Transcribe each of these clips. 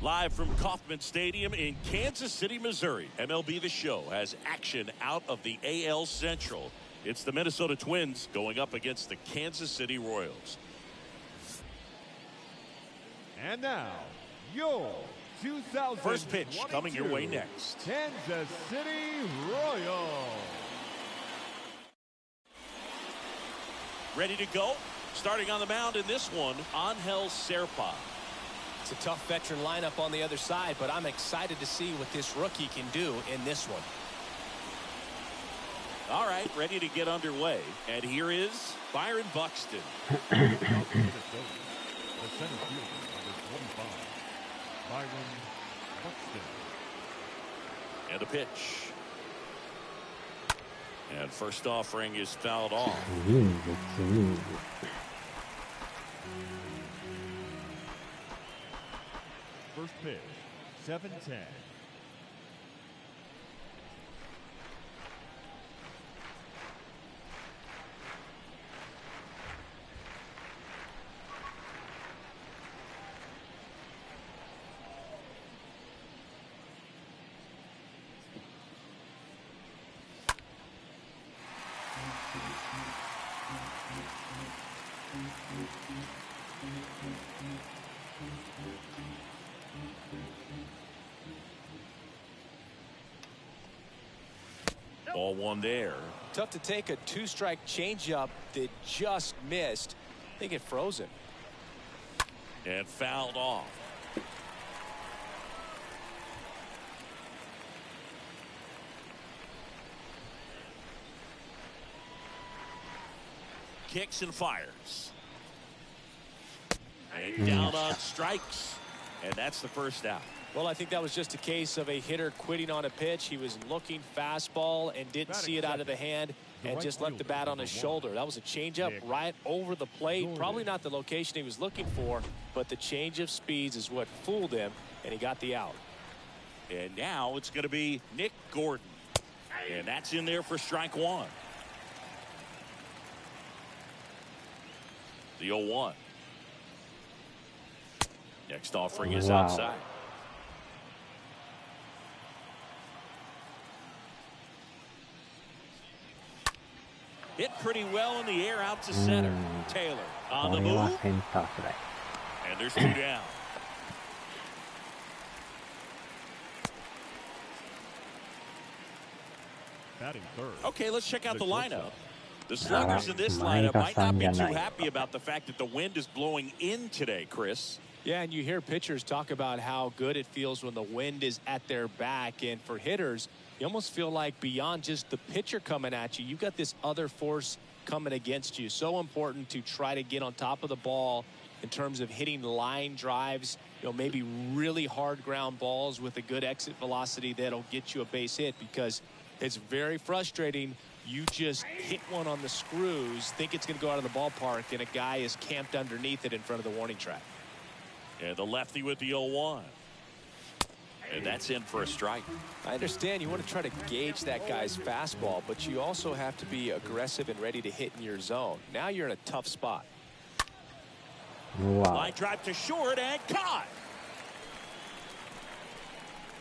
Live from Kauffman Stadium in Kansas City, Missouri, MLB The Show has action out of the AL Central. It's the Minnesota Twins going up against the Kansas City Royals. And now, your 2022 first pitch coming your way next. Kansas City Royals. Ready to go? Starting on the mound in this one, Angel Serpa. It's a tough veteran lineup on the other side, but I'm excited to see what this rookie can do in this one. All right, ready to get underway. And here is Byron Buxton. The center fielder, number 25, Byron Buxton. And a pitch. And first offering is fouled off. First pitch, 7-10. Ball one there. Tough to take a two-strike changeup that just missed. I think it froze him. And fouled off. Kicks and fires. And down on strikes. And that's the first out. Well, I think that was just a case of a hitter quitting on a pitch. He was looking fastball and didn't see it out of the hand and just left the bat on his shoulder. That was a changeup right over the plate. Probably not the location he was looking for, but the change of speeds is what fooled him, and he got the out. And now it's going to be Nick Gordon. And that's in there for strike one. The 0-1. Next offering is outside. Hit pretty well in the air out to center. Taylor on the move. And there's two down. Batting third. Okay, let's check out the lineup. The sluggers in this lineup might not be too happy about the fact that the wind is blowing in today, Chris. Yeah, and you hear pitchers talk about how good it feels when the wind is at their back. And for hitters, you almost feel like beyond just the pitcher coming at you, you've got this other force coming against you. So important to try to get on top of the ball in terms of hitting line drives, maybe really hard ground balls with a good exit velocity that'll get you a base hit, because it's very frustrating. You just hit one on the screws, think it's going to go out of the ballpark, and a guy is camped underneath it in front of the warning track. And the lefty with the 0-1. And that's in for a strike. I understand you want to try to gauge that guy's fastball, but you also have to be aggressive and ready to hit in your zone. Now you're in a tough spot. Wow. Line drive to short and caught.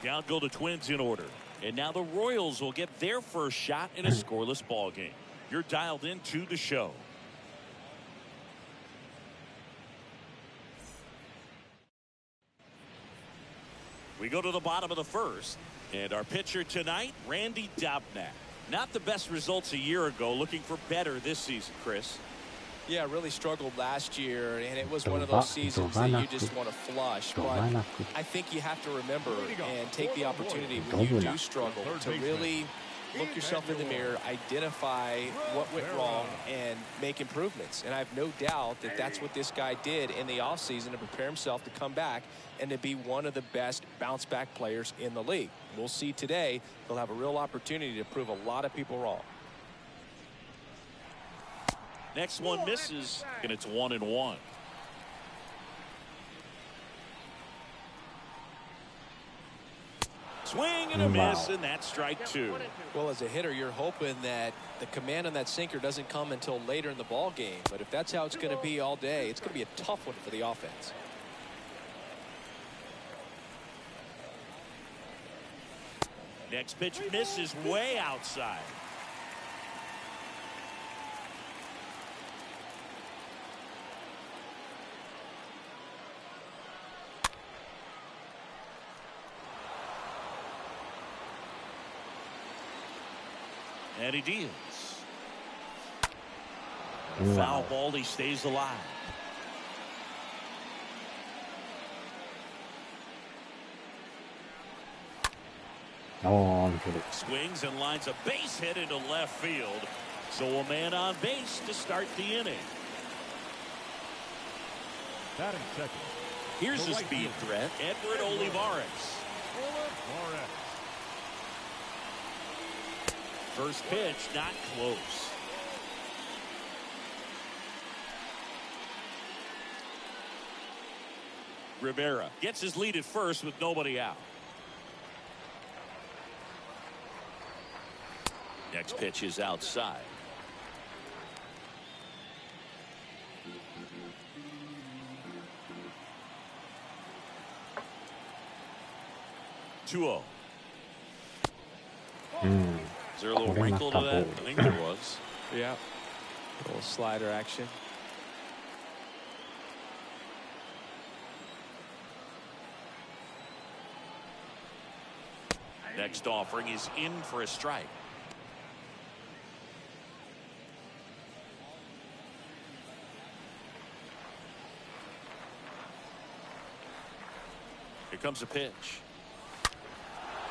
Down go the Twins in order. And now the Royals will get their first shot in a scoreless ball game. You're dialed into the show. We go to the bottom of the first, and our pitcher tonight, Randy Dobnak. Not the best results a year ago, looking for better this season, Chris. Yeah, really struggled last year, and it was one of those seasons that you just want to flush. But I think you have to remember and take the opportunity when you do struggle to really look yourself in the mirror, identify what went wrong, and make improvements. And I have no doubt that that's what this guy did in the offseason to prepare himself to come back and to be one of the best bounce-back players in the league. We'll see today. He'll have a real opportunity to prove a lot of people wrong. Next one misses, and it's 1-1. Swing and a miss, and that's strike two. Well, as a hitter, you're hoping that the command on that sinker doesn't come until later in the ball game. But if that's how it's going to be all day, it's going to be a tough one for the offense. Next pitch misses way outside. And he deals. And a foul ball, he stays alive. Swings and lines a base hit into left field. So a man on base to start the inning. Batting second. Here's the speed threat, Edward Olivares. First pitch, not close. Rivera gets his lead at first with nobody out. Next pitch is outside. Two-0. Is there a little wrinkle to that? I think there was. Yeah. A little slider action. Next offering is in for a strike. Here comes a pitch.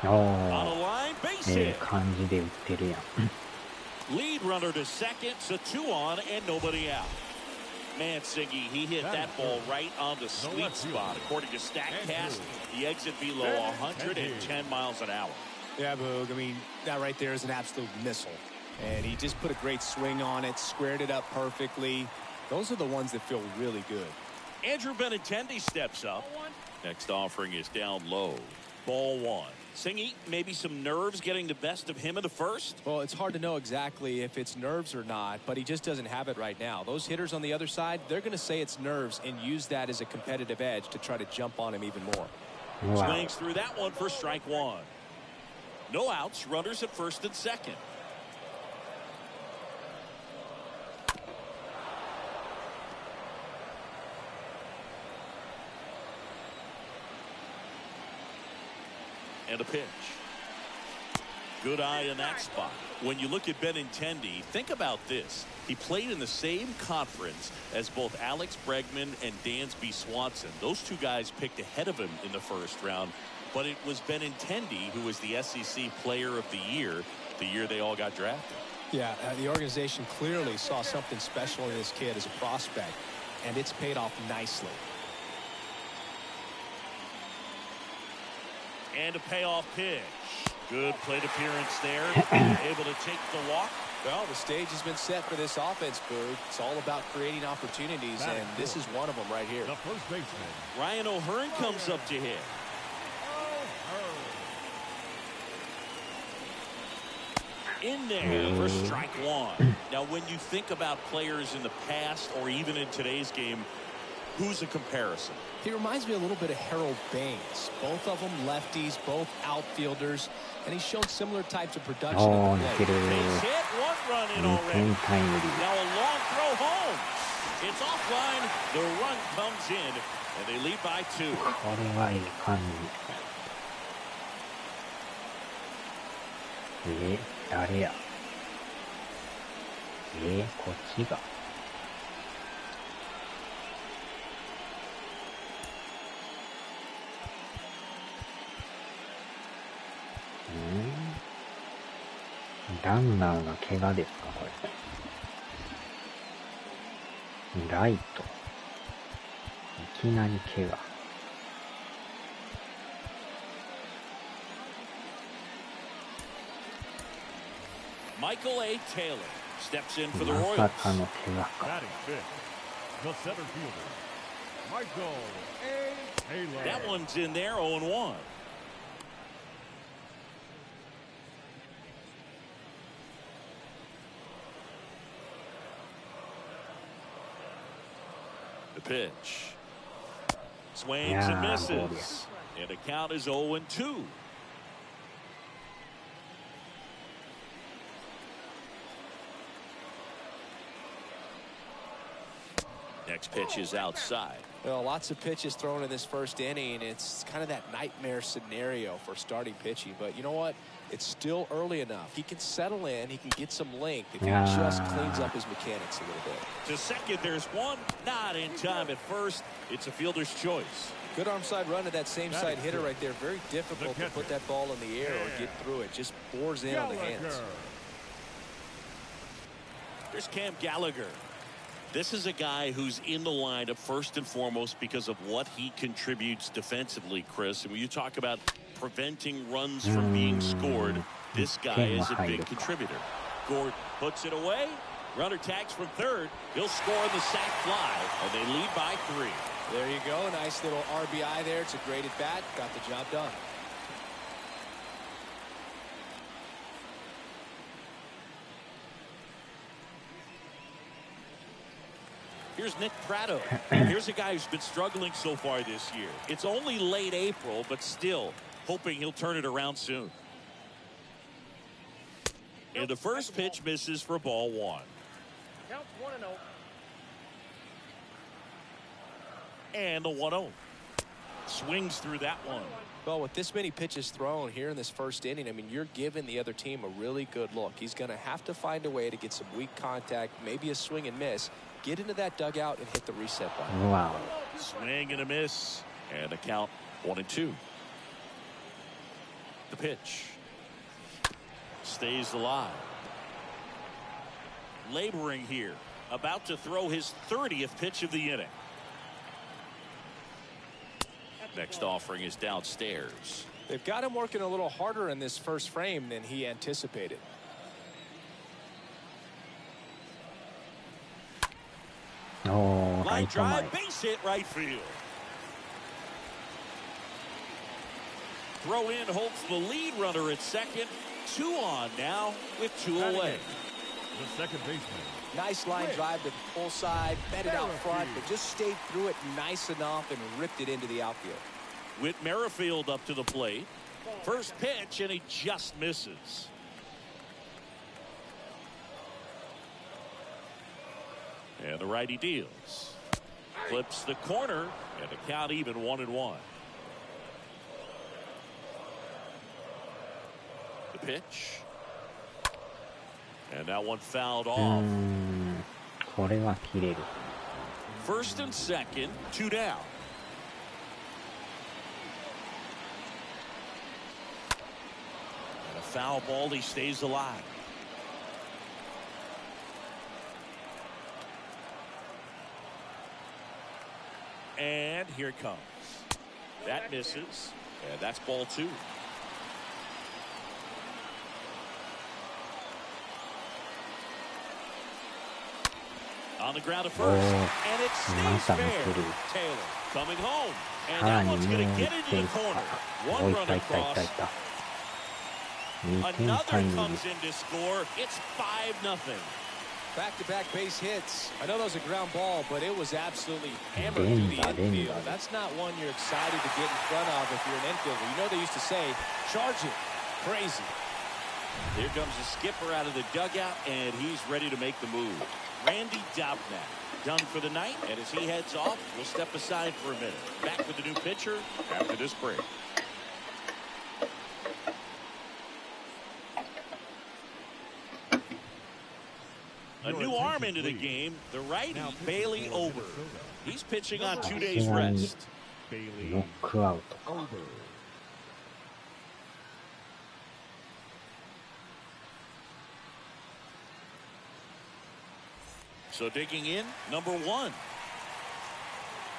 On a line, base hit. Lead runner to second, so 2 on and nobody out. Man, Siggy, he hit that ball right on the sweet spot. According to StatCast, the exit below 110 miles an hour. Yeah, Boog. I mean, that right there is an absolute missile. And he just put a great swing on it, squared it up perfectly. Those are the ones that feel really good. Andrew Benintendi steps up. Next offering is down low. Ball 1. Singy, maybe some nerves getting the best of him in the first? Well, it's hard to know exactly if it's nerves or not, but he just doesn't have it right now. Those hitters on the other side, they're going to say it's nerves and use that as a competitive edge to try to jump on him even more. Swings through that one for strike 1. No outs, runners at first and second. And a pitch. Good eye in that spot. When you look at Benintendi, think about this. He played in the same conference as both Alex Bregman and Dansby Swanson. Those two guys picked ahead of him in the first round, but it was Benintendi who was the SEC Player of the year they all got drafted. Yeah, the organization clearly saw something special in this kid as a prospect, and it's paid off nicely. And a payoff pitch. Good plate appearance there. Able to take the walk. Well, the stage has been set for this offense, Boog. It's all about creating opportunities, and this is one of them right here. The first baseman. Ryan O'Hearn comes up to hit. In there for strike 1. Now, when you think about players in the past or even in today's game, who's a comparison? He reminds me a little bit of Harold Baines. Both of them lefties, both outfielders, and he's shown similar types of production at the plate. Base hit, 1 run in already. Now a long throw home. It's offline. The run comes in, and they lead by 2. これはいい感じ。誰や？こっちが。ランナーが怪我ですかこれ。ライト。いきなり怪我。Michael A. Taylor steps in for the ま Royals. さかの怪我か。 Batting fifth. The center fielder. Michael A. Taylor. That one's in there, 0-1. The pitch. Swings and misses. And the count is 0-2. Next pitch is outside. Well, lots of pitches thrown in this first inning. It's kind of that nightmare scenario for starting pitching. But you know what? It's still early enough. He can settle in. He can get some length if he just cleans up his mechanics a little bit. To second, there's one. Not in time at first. It's a fielder's choice. Good arm side run to that same side hitter right there. Very difficult to put that ball in the air or get through it. Just bores in on the hands. There's Cam Gallagher. This is a guy who's in the lineup first and foremost because of what he contributes defensively, Chris. And when you talk about preventing runs from being scored, this guy is a big contributor. Gordon puts it away. Runner tags from third. He'll score on the sac fly, and they lead by 3. There you go. Nice little RBI there. It's a great at bat. Got the job done. Here's Nick Pratto. Here's a guy who's been struggling so far this year. It's only late April, but still hoping he'll turn it around soon. And the first pitch misses for ball 1. Count 1-0. And the 1-0. Swings through that one. Well, with this many pitches thrown here in this first inning, I mean, you're giving the other team a really good look. He's going to have to find a way to get some weak contact, maybe a swing and miss, get into that dugout and hit the reset button. Wow. Swing and a miss. And a count 1-2. The pitch. Stays alive. Laboring here. About to throw his 30th pitch of the inning. Next offering is downstairs. They've got him working a little harder in this first frame than he anticipated. Oh, Line right drive, base hit, right field. Throw in holds the lead runner at second. 2 on now with 2 away. The second baseman. Nice line drive to the full side, bet it out front, but just stayed through it nice enough and ripped it into the outfield. Whit Merrifield up to the plate. First pitch, and he just misses. And the righty deals. Flips the corner, and the count even 1-1. The pitch. And that one fouled off. これは切れる。 First and second, 2 down. And a foul ball, he stays alive. And here it comes. That misses. And that's ball 2. On the ground to first, and it stays fair. Taylor coming home, and that one's going to get into the corner. One run across. Another comes in to score. It's 5-0. Back-to-back base hits. I know that was a ground ball, but it was absolutely hammered through the infield. That's not one you're excited to get in front of if you're an infielder. You know they used to say, charge it. Crazy. Here comes the skipper out of the dugout, and he's ready to make the move. Randy Dobnak done for the night, and as he heads off, we'll step aside for a minute. Back with the new pitcher after this break. A new arm into the game, the righty, Bailey Ober. He's pitching on 2 days rest. Bailey ノックアウトか。 Ober. So digging in, number 1.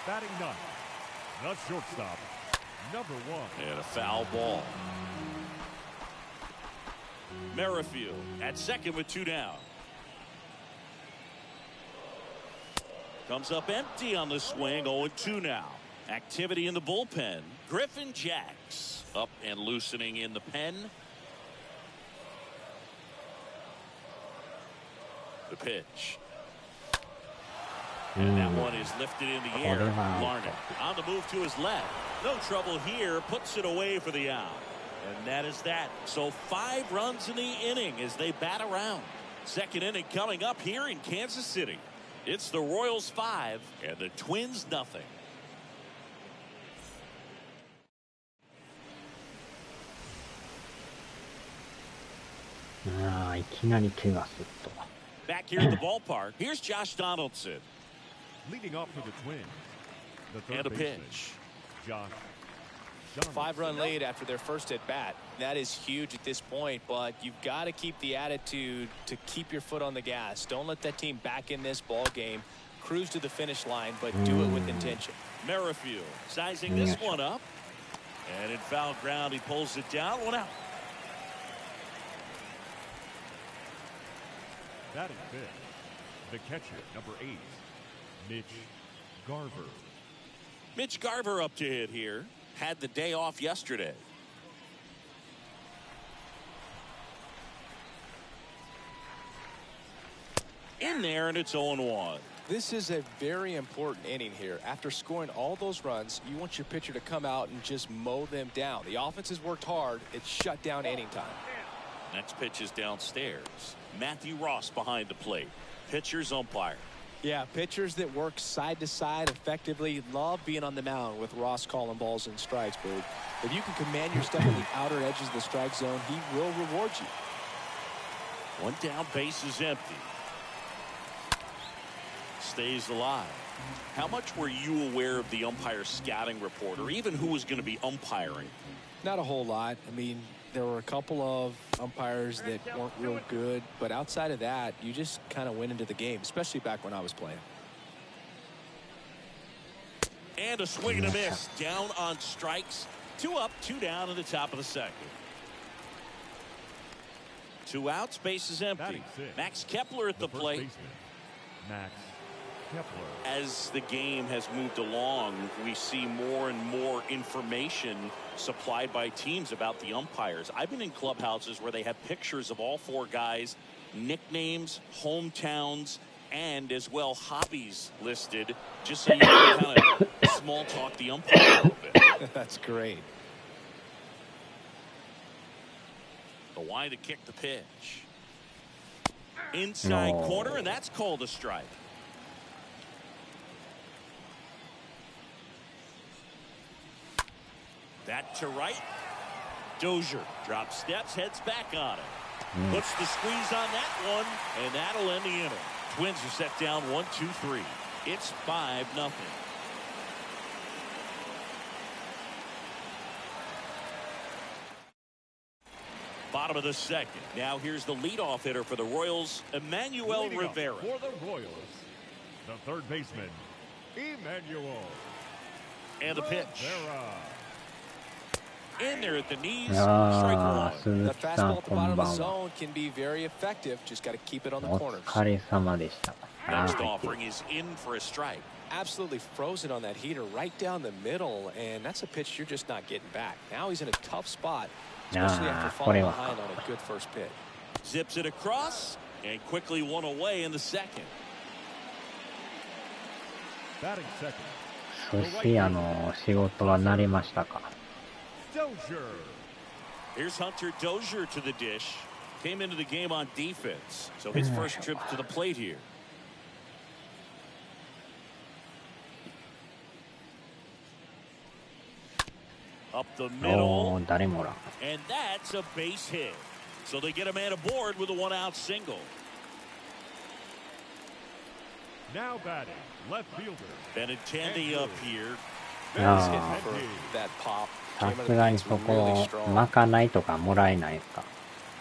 Batting 9th. The shortstop. Number 1. And a foul ball. Merrifield at second with 2 down. Comes up empty on the swing, 0-2 now. Activity in the bullpen. Griffin Jacks up and loosening in the pen. The pitch. And that one is lifted in the air. Larnett on the move to his left. No trouble here. Puts it away for the out. And that is that. So 5 runs in the inning as they bat around. Second inning coming up here in Kansas City. It's the Royals 5 and the Twins nothing. いきなり怪我するとは。 Back here at the ballpark, here's Josh Donaldson. Leading off for the Twins, the And third a baseman, pitch. Josh. 5-run lead after their first at bat. That is huge at this point, but you've got to keep the attitude to keep your foot on the gas. Don't let that team back in this ball game. Cruise to the finish line, but do it with intention. Merrifield sizing this one up. And in foul ground, he pulls it down. 1 out. Batting fifth, the catcher, number 8, Mitch Garver. Mitch Garver up to hit here. Had the day off yesterday. In there, and it's 0-1. This is a very important inning here. After scoring all those runs, you want your pitcher to come out and just mow them down. The offense has worked hard. It's shut down inning time. Next pitch is downstairs. Matthew Ross behind the plate. Pitcher's umpire. Yeah, pitchers that work side to side effectively love being on the mound with Ross calling balls and strikes, Boog. If you can command your stuff on the outer edges of the strike zone, he will reward you. 1 down, base is empty. Stays alive. How much were you aware of the umpire scouting report, or even who was going to be umpiring? Not a whole lot. I mean, there were a couple of umpires that weren't real good, but outside of that, you just kind of went into the game, especially back when I was playing. And a swing and a miss. Down on strikes. 2 up, 2 down in the top of the second. 2 outs, base is empty. Max Kepler at the plate. Max Kepler. As the game has moved along, we see more and more information supplied by teams about the umpires. I've been in clubhouses where they have pictures of all 4 guys, nicknames, hometowns, and as well hobbies listed, just so you can kind of small talk the umpire a little bit. That's great. The wide to kick the pitch. Inside corner, and that's called a strike. That to right. Dozier drops steps, heads back on it. Puts the squeeze on that one, and that'll end the inning. Twins are set down 1-2-3. It's 5-0. Bottom of the second. Now here's the leadoff hitter for the Royals, Emmanuel Rivera. For the Royals, the third baseman, Emmanuel. And the pitch. Rivera. In there at the knees. Strike 1. The fastball at the bottom of the zone can be very effective. Just got to keep it on the corners. お疲れ様でした。 Next offering is in for a strike. Absolutely frozen on that heater right down the middle, and that's a pitch you're just not getting back. Now he's in a tough spot, especially after falling behind on a good first pitch. Zips it across and quickly one away in the second. Batting second. 寿司屋の仕事は慣れましたか？ Dozier. Here's Hunter Dozier to the dish. Came into the game on defense, so his first trip to the plate here. Up the middle. 誰もらう。 And that's a base hit. So they get a man aboard with a 1-out single. Now batting, left fielder. Benintendi up here. Nice hit for that pop. さすがにそこまかないとかもらえないですか？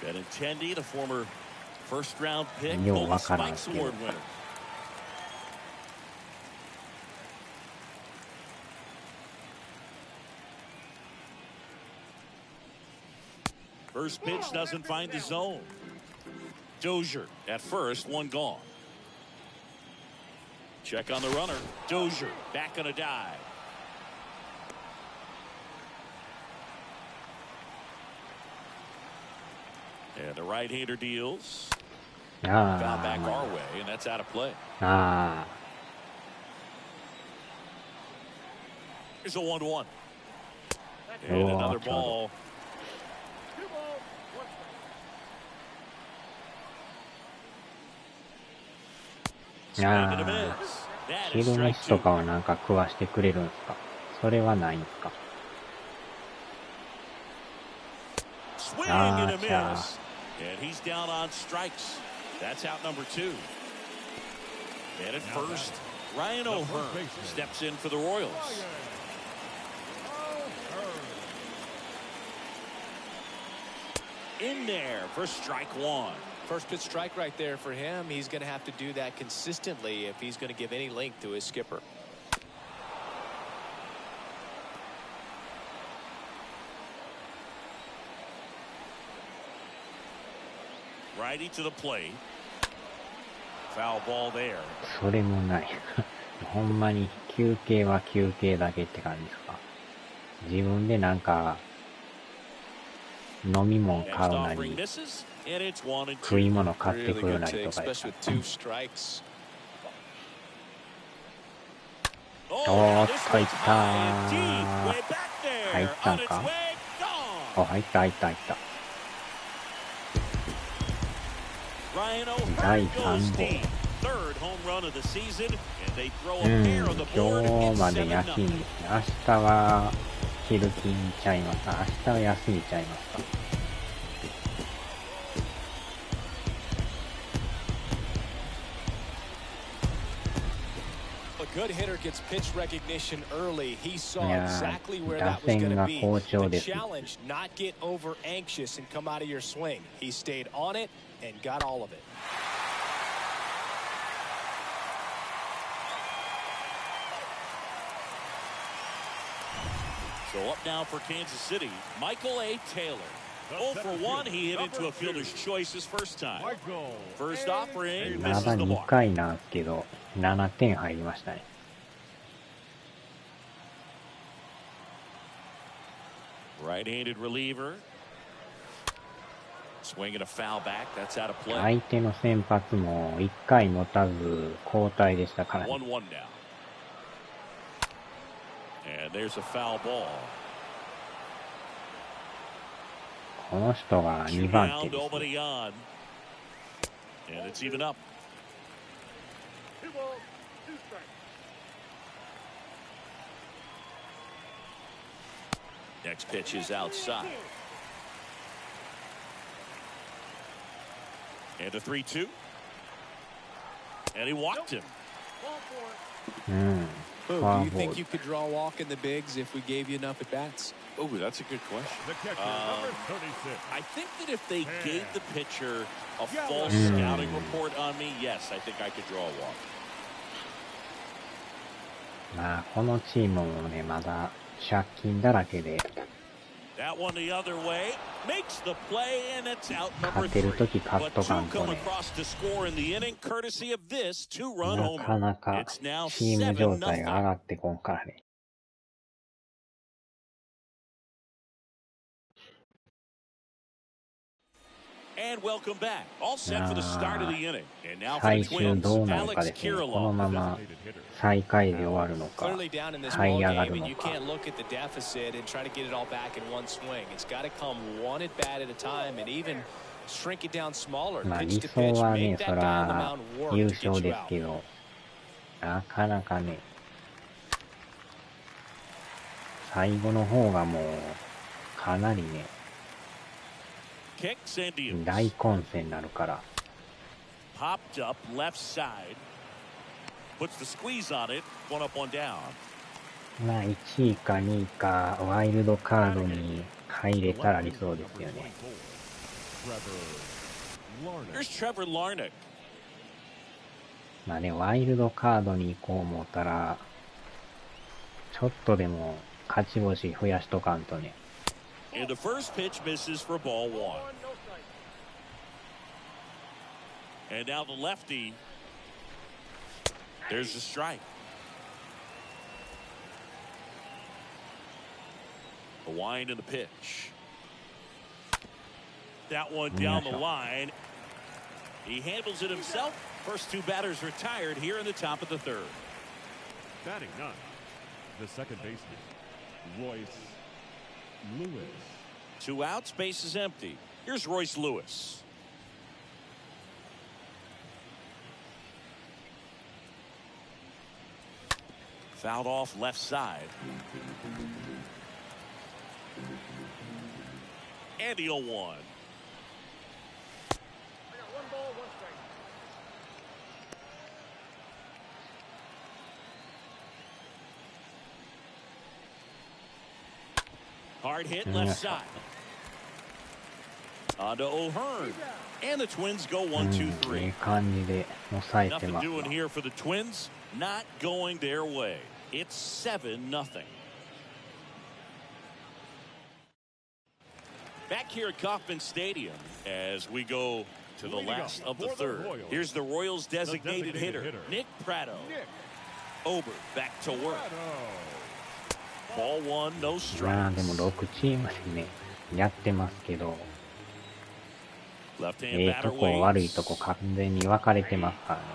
Benintendi, the former first-round pick, よう Golden わからん Spikes けど。 Award winner. First pitch doesn't find the zone. Dozier at first, one gone. Check on the runner. Dozier back on a dive. And the right-hander deals. Foul back our way, and that's out of play. Here's a 1-1. And another ball. Swing and a あ miss. あ、 That 昼 is 飯 strike と two. かはなんか食わしてくれるんすか？それはないんすか？ Swing あ and あ、a じゃあ、 miss. And he's down on strikes. That's out number two. And at first, Ryan O'Hearn steps in for the Royals. In there for strike one. First pitch strike right there for him. He's going to have to do that consistently if he's going to give any length to his skipper. Righty to the plate. Foul ball there. それもない。ほんまに休憩は休憩だけって感じですか？自分でなんか、飲み物 Next 買うな offering り、 misses, and it's 1 and 食い 2. 物買って Really くる good なり take, とかですか？ especially with two strikes. お Oh, ーっ this と、いっ one's た high and deep, ー。 way back 入っ there, た on ん its か？ way, お、 gone. 入った、入った、入った。 Ryan 第 O'Hearn 3 goes 号。 deep. Third home run of the season, and they throw う a ん、pair on the board. 今 It's 日まで 7-0. 夜勤ですね。明日は昼勤ちゃいます。明日は休みちゃいますか。A good hitter gets pitch recognition early. He い saw や exactly ー、 where 打 that was going 線 to が be. 好調 The ですね。 challenge, not get over anxious and come out of your swing. He stayed on it and got all of it. So up now for Kansas City, Michael A. Taylor. 0 for 1, he hit into a fielder's choice his first time. First offering ま misses だ the 2 mark. 回なんですけど、7点入りましたね。Right-handed reliever. Swinging a foul back. That's out of play. 相手の先発も1回持たず交代でしたからね。 1-1 now. And there's a foul ball. この人が2 Two 番 down, 手です、ね。 nobody on. And it's even up. Next pitch is outside. And a 3-2. And he walked him. うん。フ Boo, ォア do you ボー think ル you could draw a walk in the bigs if we gave you enough at bats? Oh, that's a good question. The catcher, number 36. I think that if they gave the pitcher a false Mm. scouting report on me, yes, I think I could draw a walk. まあこのチームもね、まだ借金だらけで That one the other way makes the play, and it's out number 勝てる 3. とき勝っ But と two かんと come ね、 across to score in the inning, courtesy of this two-run な homer. かなか It's now チーム状態が上 7-0. がってこんからね。And welcome back. All set for the start of the inning. And now for 最 the 終 Twins, どうなのか Alex ですね。この Kirilloff. まま最下位で終わるのか、 Clearly down in this 這い ball 上が game, る and の you か。 can't look at the deficit and try to get it all back in one swing. It's got to come one at bat at a time, and even shrink it down smaller. まあ Pitch 理 to 想 pitch, は make ね、 that そ guy on the ら mound work 優 to get 勝 you です out. けど、なかなかね、最後の方がもうかなりね、 Kicks and deals. 大混戦になるから。 Popped up left side. Puts the squeeze on it. 1 up, 1 down. まあ1位か2位かワイルドカードに入れたら理想ですよね。 Here's Trevor Larnach. まあね、ワイルドカードに行こう思ったら、ちょっとでも勝ち星増やしとかんとね。 And the first pitch misses for ball 1. And now the lefty. There's the strike. The wind and the pitch. That one down the line. He handles it himself. First two batters retired here in the top of the third. Batting ninth, the second baseman, Royce Lewis. 2 outs, base is empty. Here's Royce Lewis. Fouled off left side. And the 0-1. Hard hit left side. On to O'Hearn. And the Twins go 1-2-3. Nothing doing here for the Twins. Not going their way. It's 7-0. Back here at Kauffman Stadium as we go to the last of the third. Here's the Royals designated hitter, Nick Pratto. Ober back to work. Ball one, no strikes. でも6チームでね、やってますけど、とこ悪いとこ完全に分かれてますからね。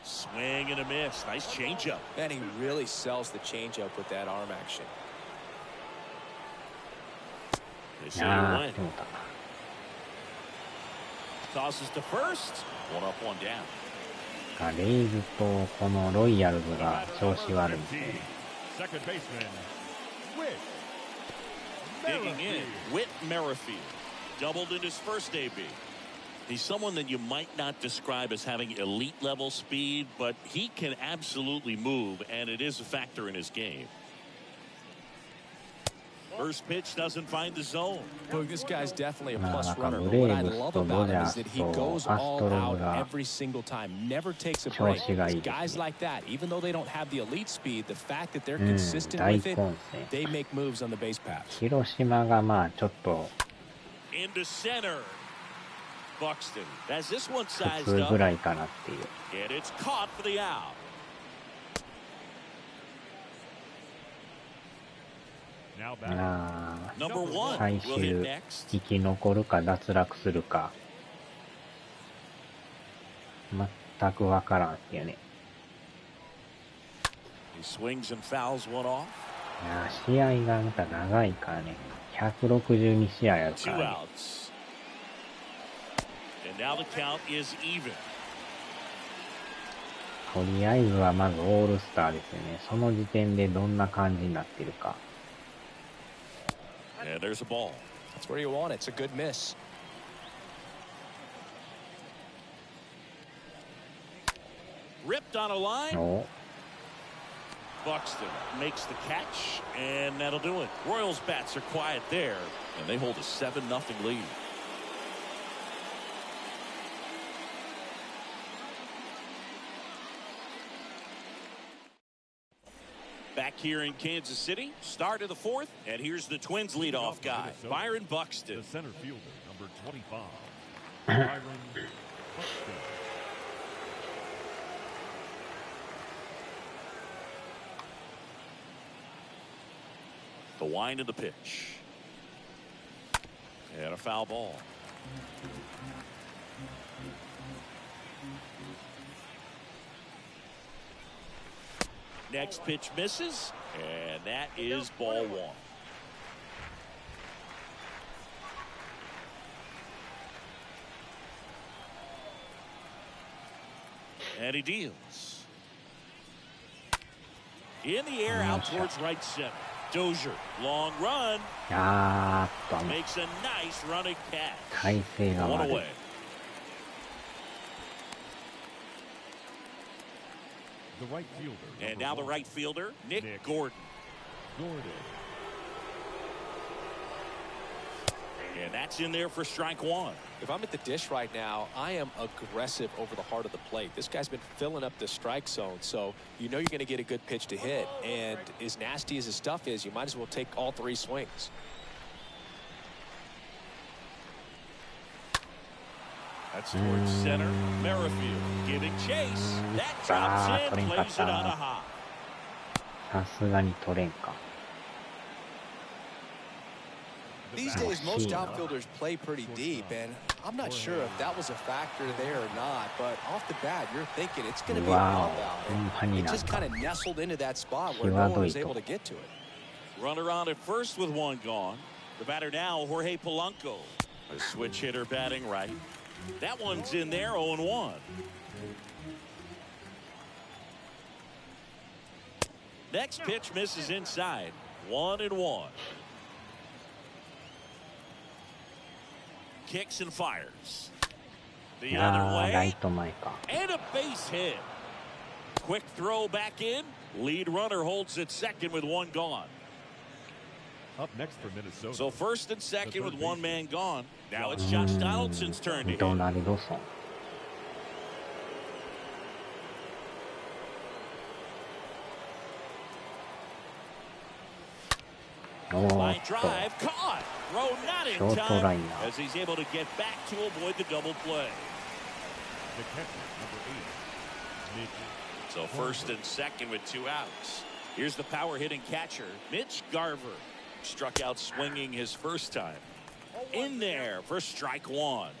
Swing and a miss. Nice changeup. And he really sells the changeup with that arm action. They say you win. Tosses to first. One up, one down. レイズとこのロイヤルズが調子悪いんですよね。Digging in, Whit Merrifield. Doubled in his first AB. He's someone that you might not describe as having elite level speed, but he can absolutely move, and it is a factor in his game. First pitch doesn't find the zone. Look, this guy's definitely a plus runner. But what I love about him is that he goes all out every single time, never takes a break. Guys like that, even though they don't have the elite speed, the fact that they're consistent with it, they make moves on the base paths. 広島がまあちょっと into center. Buxton has this one 普 sized 通 up. ぐらいかなっていう。 And it's caught for the out. Number one 最 will hit 終 next. 生き残るか脱落するか全くわからんっていうね。 He swings and fouls one off. 試合がまた長いからね。162試合あるか Two らね。 outs. And now the count is even. とりあえずはまずオールスターですよね。その時点でどんな感じになってるか。 And there's a ball. That's where you want it. It's a good miss. Ripped on a line. お Buxton makes the catch, and that'll do it. Royals bats are quiet there, and they hold a 7-0 lead. Back here in Kansas City, start of the fourth, and here's the Twins leadoff guy, Byron Buxton. The center fielder, number 25, Byron Buxton. The wind of the pitch. And a foul ball. Next pitch misses, and that is ball one. And he deals. In the air, out towards right center. Dozier, long run. Makes a nice running catch. 体勢が One 悪い。 away. The right fielder. And now the right fielder, Nick Gordon. And that's in there for strike one. If I'm at the dish right now, I am aggressive over the heart of the plate. This guy's been filling up the strike zone, so you know you're going to get a good pitch to hit. And as nasty as his stuff is, you might as well take all three swings. That's towards center. Merrifield giving chase. That drops in, plays it on a high. さすがに取れんか。 These days, most outfielders play pretty deep, and I'm not sure if that was a factor there or not, but off the bat, you're thinking it's going to be a pop out. It just kind of nestled into that spot where no one was able to get to it. Runner on at first with one gone. The batter now, Jorge Polanco. A switch hitter batting right. That one's in there, 0-1. Next pitch misses inside. 1-1. Kicks and fires. The other way. ライト前か。 And a base hit. Quick throw back in. Lead runner holds at second with one gone. Up next for Minnesota. So first and second with one man gone. Now it's Josh Donaldson's turn to hit. ドナルドソン。Line drive caught. Throw not in ショートライ time ナー。 as he's able to get back to avoid the double play. The catcher, number 8, Mitch. So first and second with two outs. Here's the power hitting catcher, Mitch Garver. Struck out swinging his first time. In there for strike one.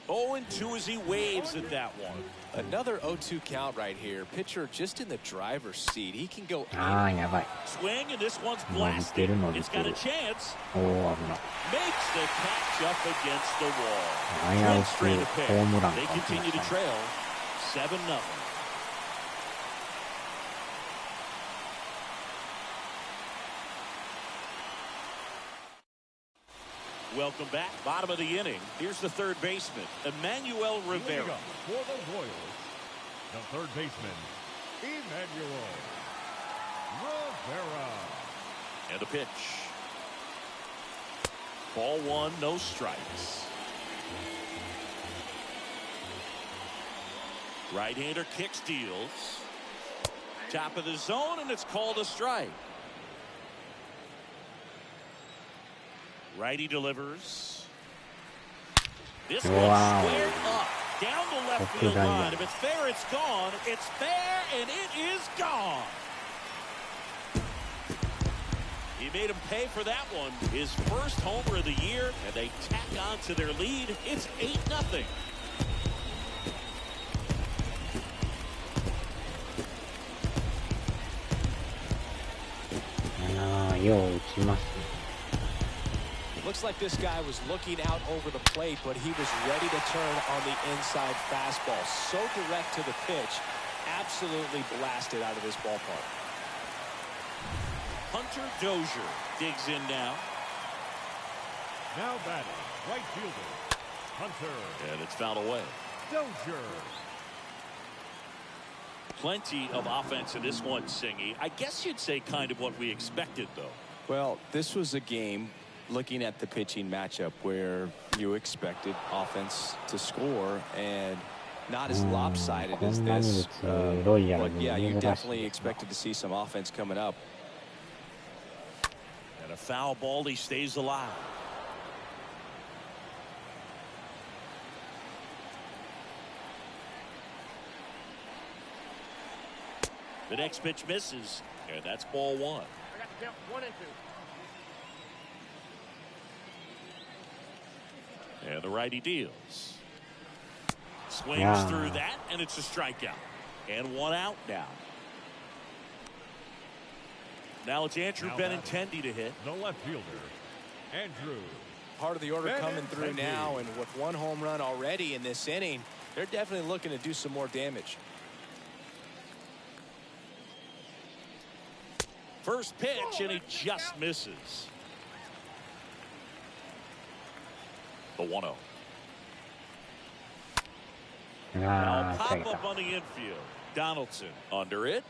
0-2 as he waves at that one. Another 0-2 count right here. Pitcher just in the driver's seat. He can go ああ、やばい。 Swing and this one's 伸びて blasted. る伸び It's て got る a。chance. おお、危ない。 Makes the catch up against the wall. 危う Twins straight く to pick. ホームラン They かもしれ continue to ない。 trail 7-0. Welcome back. Bottom of the inning. Here's the third baseman, Emmanuel Rivera. Leading up for the Royals, the third baseman, Emmanuel Rivera. And a pitch. Ball one, no strikes. Right-hander kick steals. Top of the zone, and it's called a strike. Righty delivers. This one's Wow. squared up. Down the left field line. If it's fair, it's gone. It's fair, and it is gone. He made him pay for that one. His first homer of the year, and they tack on to their lead. It's 8-0. ああ、よう打ちますね。 Looks like this guy was looking out over the plate, but he was ready to turn on the inside fastball. So direct to the pitch. Absolutely blasted out of this ballpark. Hunter Dozier digs in now. Now batting, right fielder, Hunter. And it's fouled away. Dozier. Plenty of offense in this one, Singy. I guess you'd say kind of what we expected, though. Well, this was a game, looking at the pitching matchup, where you expected offense to score and not as lopsided as this. But yeah, you definitely expected to see some offense coming up. And a foul ball, he stays alive. The next pitch misses, and that's ball one. I got the count 1-2. And the righty deals. Swings through that, and it's a strikeout. And one out now. Now it's Andrew Benintendi to hit. The left fielder, Andrew. Part of the order coming through now, and with one home run already in this inning, they're definitely looking to do some more damage. First pitch, and he just misses. The 1-0. Now pop up on the infield. Donaldson under it.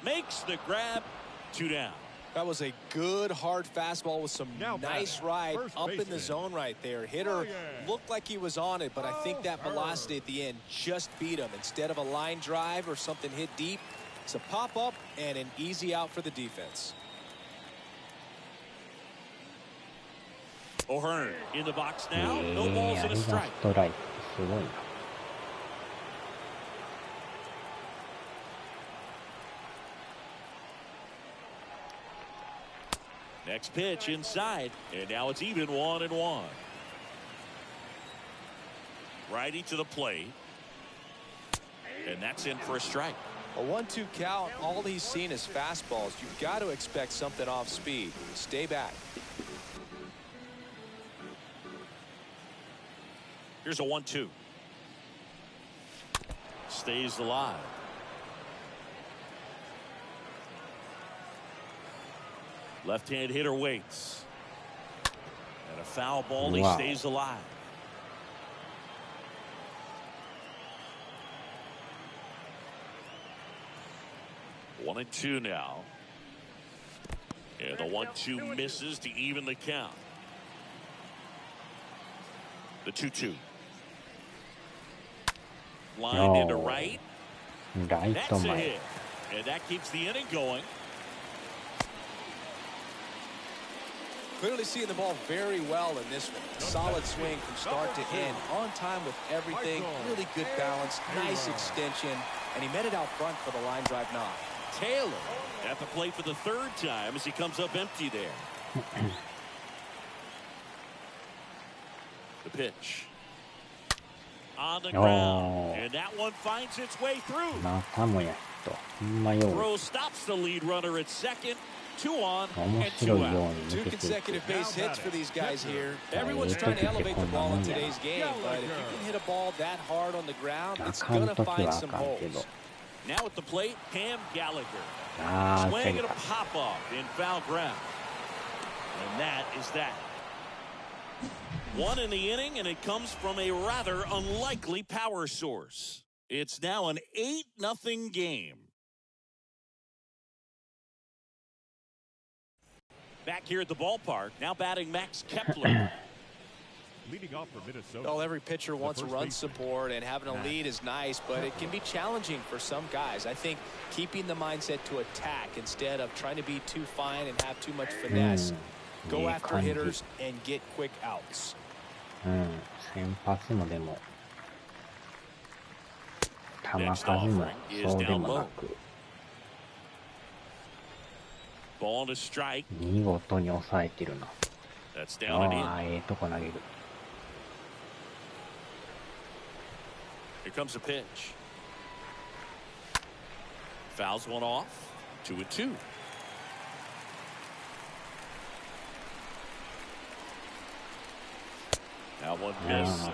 Makes the grab. 2 down. That was a good hard fastball with some nice ride up in the zone right there. Hitter looked like he was on it, but I think that velocity at the end just beat him. Instead of a line drive or something hit deep, it's a pop up and an easy out for the defense. O'Hearn in the box now. No balls and a strike. ストライクすごいな。 Next pitch inside, and now it's even 1-1. Righty to the plate, and that's in for a strike. A 1-2 count. All he's seen is fastballs. You've got to expect something off speed. Stay back. Here's a 1-2. Stays alive. Left-hand hitter waits. And a foul ball. He stays alive. One and two now. And the 1-2 misses to even the count. The 2-2. Lined into right. That's a hit. And that keeps the inning going. Clearly seeing the ball very well in this one. Solid swing from start to end. On time with everything. Really good balance. Nice extension. And he met it out front for the line drive knock. Taylor at the plate for the third time as he comes up empty there. The pitch. On the ground. And that one finds its way through. Throw stops the lead runner at second. 2 on and 2 out. 2 consecutive base hits for these guys here. Everyone's trying to elevate the ball in today's game, but if you can hit a ball that hard on the ground, it's going to find some holes. Now at the plate, Cam Gallagher. Swing and a pop-off in foul ground. And that is that. 1 in the inning, and it comes from a rather unlikely power source. It's now an 8-0 game. Back here at the ballpark, now batting Max Kepler. Leading off for Minnesota. Well, every pitcher wants run support, and having a lead is nice, but it can be challenging for some guys. I think keeping the mindset to attack instead of trying to be too fine and have too much finesse. Go after hitters and get quick outs. 先発もでも球数もそうでもなく Ball to strike. 見事に抑えてるな。That's down and in. ああ、ええとこ投げる。Here comes a pitch. Fouls one off. 2-2. Now one miss.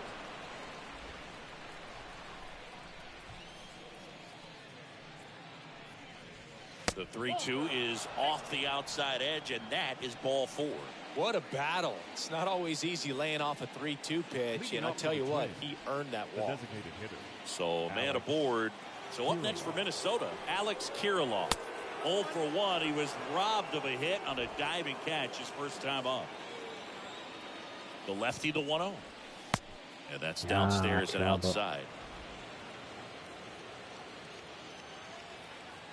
The 3-2 is off the outside edge, and that is ball 4. What a battle. It's not always easy laying off a 3-2 pitch, and I'll tell you what, he earned that walk. So man aboard. So up next for Minnesota, Alex Kirilloff. 0 for 1. He was robbed of a hit on a diving catch his first time up. The lefty to 1-0. And that's downstairs and outside.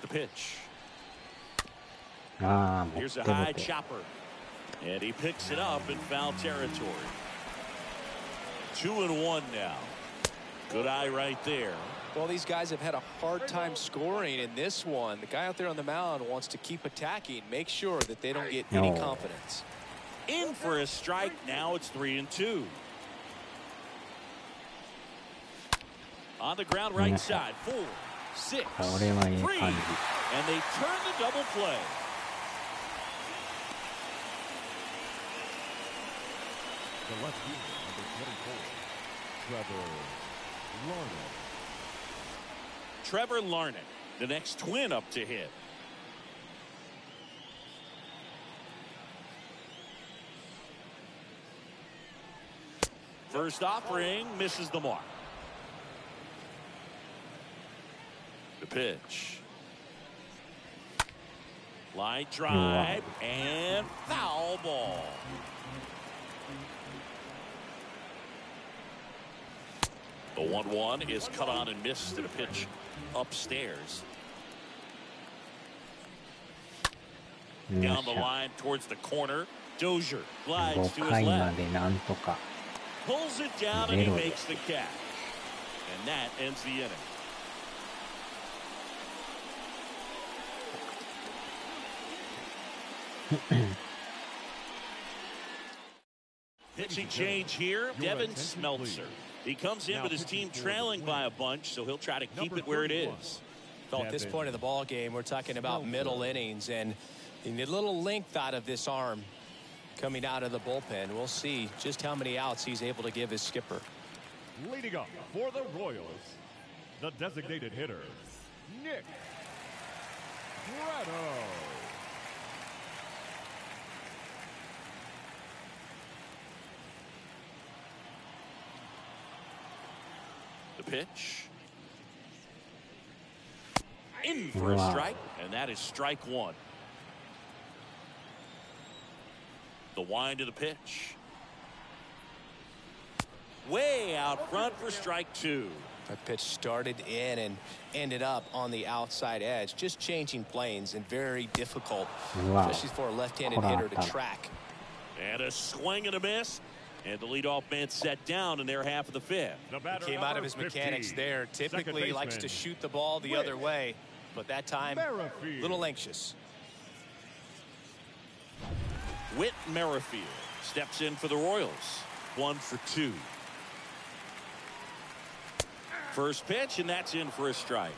The pitch. Here's a high chopper. And he picks it up in foul territory. 2-1 now. Good eye right there. Well, these guys have had a hard time scoring in this one. The guy out there on the mound wants to keep attacking, make sure that they don't get any confidence. In for a strike. Now it's 3-2. On the ground right side. 4, 6, 3. And they turn the double play. The left fielder, number 24, Trevor Larned, the next twin up to hit. First offering misses the mark. The pitch. Line drive and foul ball. The 1-1 is cut on and missed at a pitch upstairs. Down the line towards the corner. Dozier glides to his left. Pulls it down and he makes the catch. And that ends the inning. Pitching change here. Devin Smeltzer. He comes in with his team trailing by a bunch, so he'll try to keep it where it is. So at this point of the ball game, we're talking about middle innings, and you need a little length out of this arm coming out of the bullpen. We'll see just how many outs he's able to give his skipper. Leading up for the Royals, the designated hitter, Nick Grano. The pitch. In for a strike, and that is strike one. The wind of the pitch. Way out front for strike two. That pitch started in and ended up on the outside edge, just changing planes, and very difficult, especially for a left-handed hitter to track. And a swing and a miss. And the leadoff man set down in their half of the fifth. He came out of his mechanics there. Typically likes to shoot the ball the other way, but that time a little anxious. Whit Merrifield steps in for the Royals. 1 for 2. First pitch, and that's in for a strike.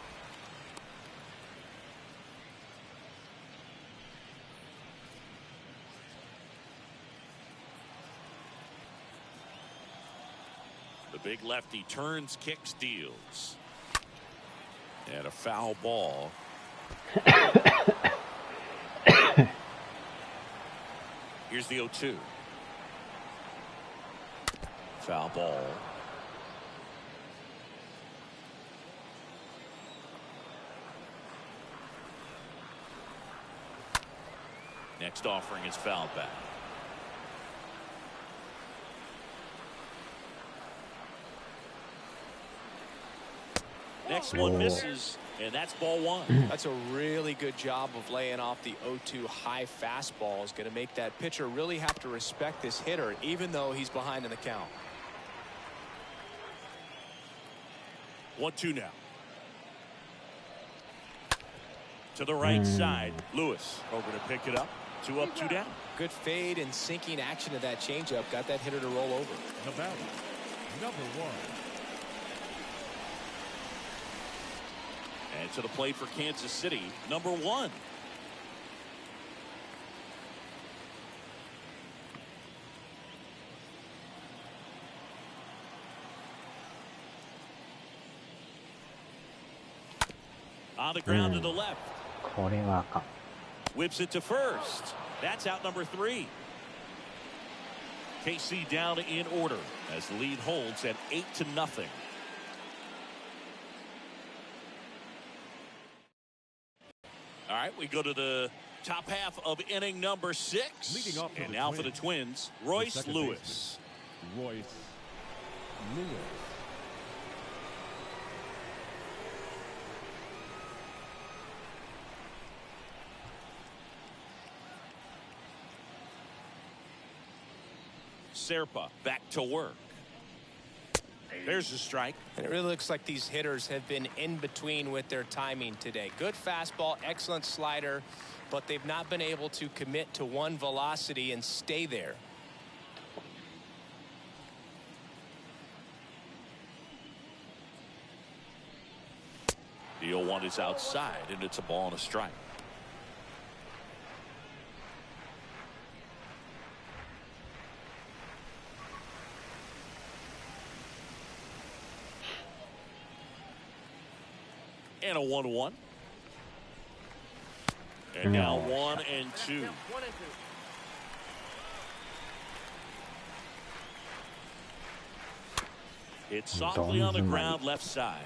The big lefty turns, kicks, deals. And a foul ball. Here's the 0-2. Foul ball. Next offering is fouled back. Next one misses, and that's ball one. That's a really good job of laying off the 0-2 high fastball. Is going to make that pitcher really have to respect this hitter, even though he's behind in the count. 1-2 now. To the right side, Lewis over to pick it up. 2 up, 2 down. Good fade and sinking action of that changeup got that hitter to roll over. The batter, number 1. And to the plate for Kansas City, number 1. On the ground to the left. Whips it to first. That's out number 3. KC down in order as the lead holds at 8-0. All right, we go to the top half of inning number 6. Leading off and now for the Twins, Royce Lewis. Royce Lewis. Serpa back to work. There's the strike. And it really looks like these hitters have been in between with their timing today. Good fastball, excellent slider, but they've not been able to commit to one velocity and stay there. The 0-1 is outside, and it's a ball and a strike. And a 1-1. And now 1-2. It's softly on the ground left side.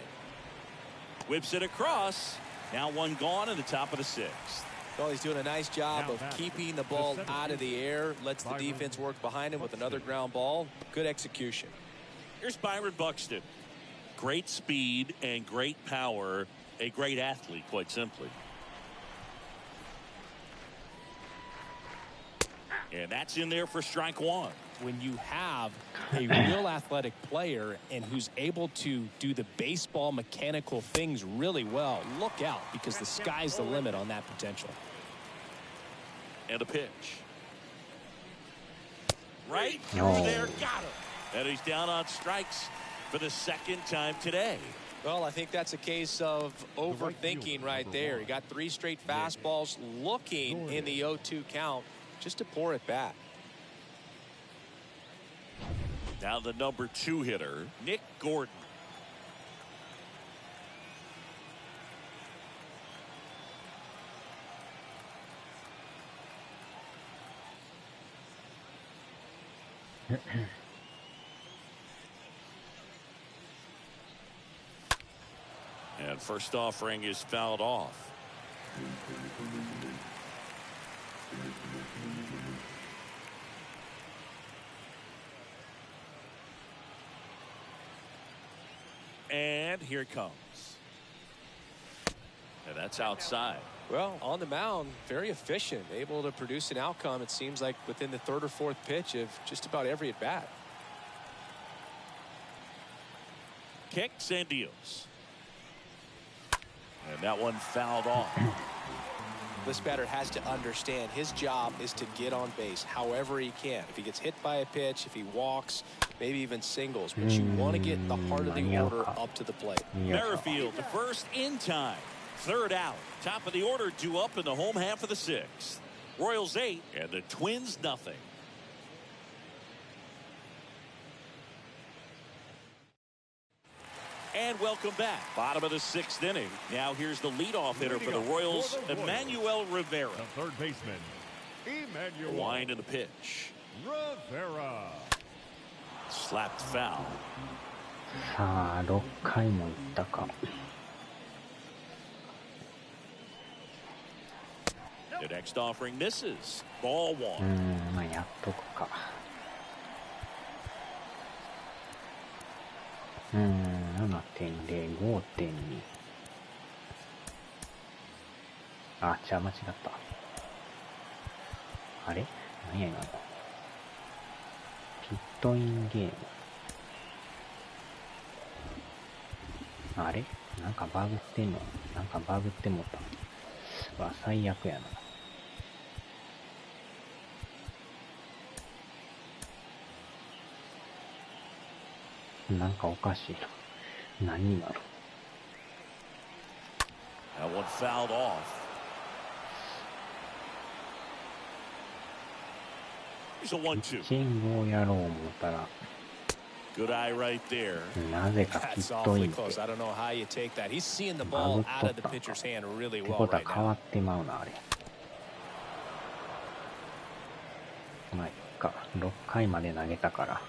Whips it across. Now one gone in the top of the 6th. Well, he's doing a nice job of keeping the ball out of the air. Lets the defense work behind him with another ground ball. Good execution. Here's Byron Buxton. Great speed and great power. A great athlete, quite simply. And that's in there for strike 1. When you have a real athletic player and who's able to do the baseball mechanical things really well, look out, because the sky's the limit on that potential. And a pitch. Right through there, got him. And he's down on strikes for the 2nd time today. Well, I think that's a case of overthinking right there. He got 3 straight fastballs looking in the 0-2 count just to pour it back. Now the number 2 hitter, Nick Gordon. And first offering is fouled off. And here it comes. And that's outside. Well, on the mound, very efficient, able to produce an outcome, it seems like, within the 3rd or 4th pitch of just about every at bat. Kicks and deals. And that one fouled off. This batter has to understand his job is to get on base however he can. If he gets hit by a pitch, if he walks, maybe even singles, but you want to get the heart of the order up to the plate. Merrifield to first in time. 3rd out. Top of the order due up in the home half of the 6th. Royals 8 and the Twins nothing. And welcome back. Bottom of the 6th inning. Now here's the leadoff hitter for the Royals, Emmanuel Rivera. The third baseman, Emmanuel. Wind in the pitch. Rivera. Slapped foul. さあ、6回もいったか。The next offering misses. Ball 1. まあやっとくか。7.0、5.2。あ、間違った。あれ何や今の。ピットインゲーム。あれなんかバグってんのなんかバグってもった。わ、最悪やな。なんかおかしいな。何今の。That one fouled off. Here's a 1-2. ピッチングをやろう思ったら。Good eye right there. なぜかピットインって。 I don't know how you take that. He's seeing the ball out of the pitcher's hand really って well ことは right 変わ now. ってまうな、あれ。まあ、いっか。6回まで投げたから。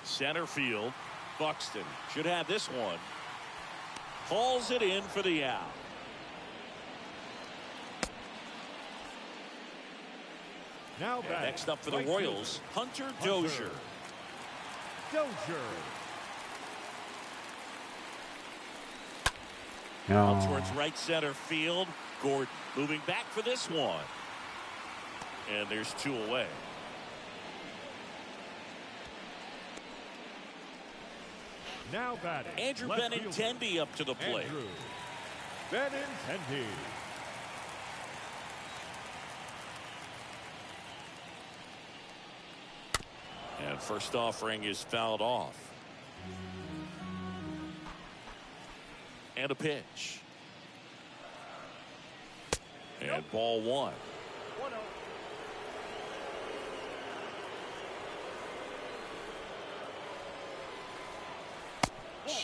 Center field. Buxton should have this one. Hauls it in for the out. Now And next up for the Royals, Hunter Dozier. Up towards right center field. Gordon moving back for this one. And there's 2 away. Now batting. Andrew left Benintendi up to the plate. Andrew Benintendi. And first offering is fouled off. And a pitch. And ball 1.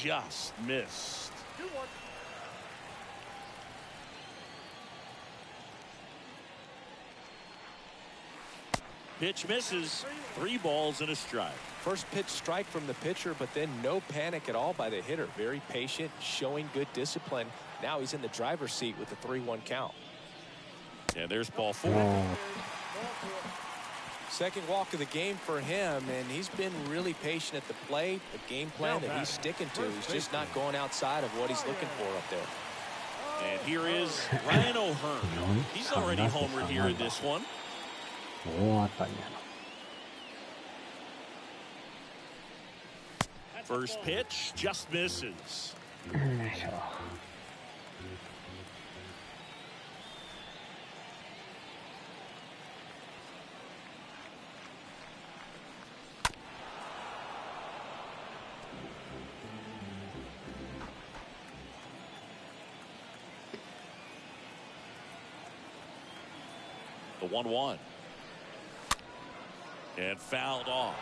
Just missed. Pitch misses. 3 balls and a strike. First pitch strike from the pitcher, but then no panic at all by the hitter. Very patient, showing good discipline. Now he's in the driver's seat with the 3-1 count. And there's ball 4. Second walk of the game for him, and he's been really patient at the plate. The game plan that he's sticking to, he's just not going outside of what he's looking for up there. And here is Ryan O'Hearn. He's already homered here in this one. 大当たりやな。 First pitch just misses. よいしょ。The 1-1. And fouled off.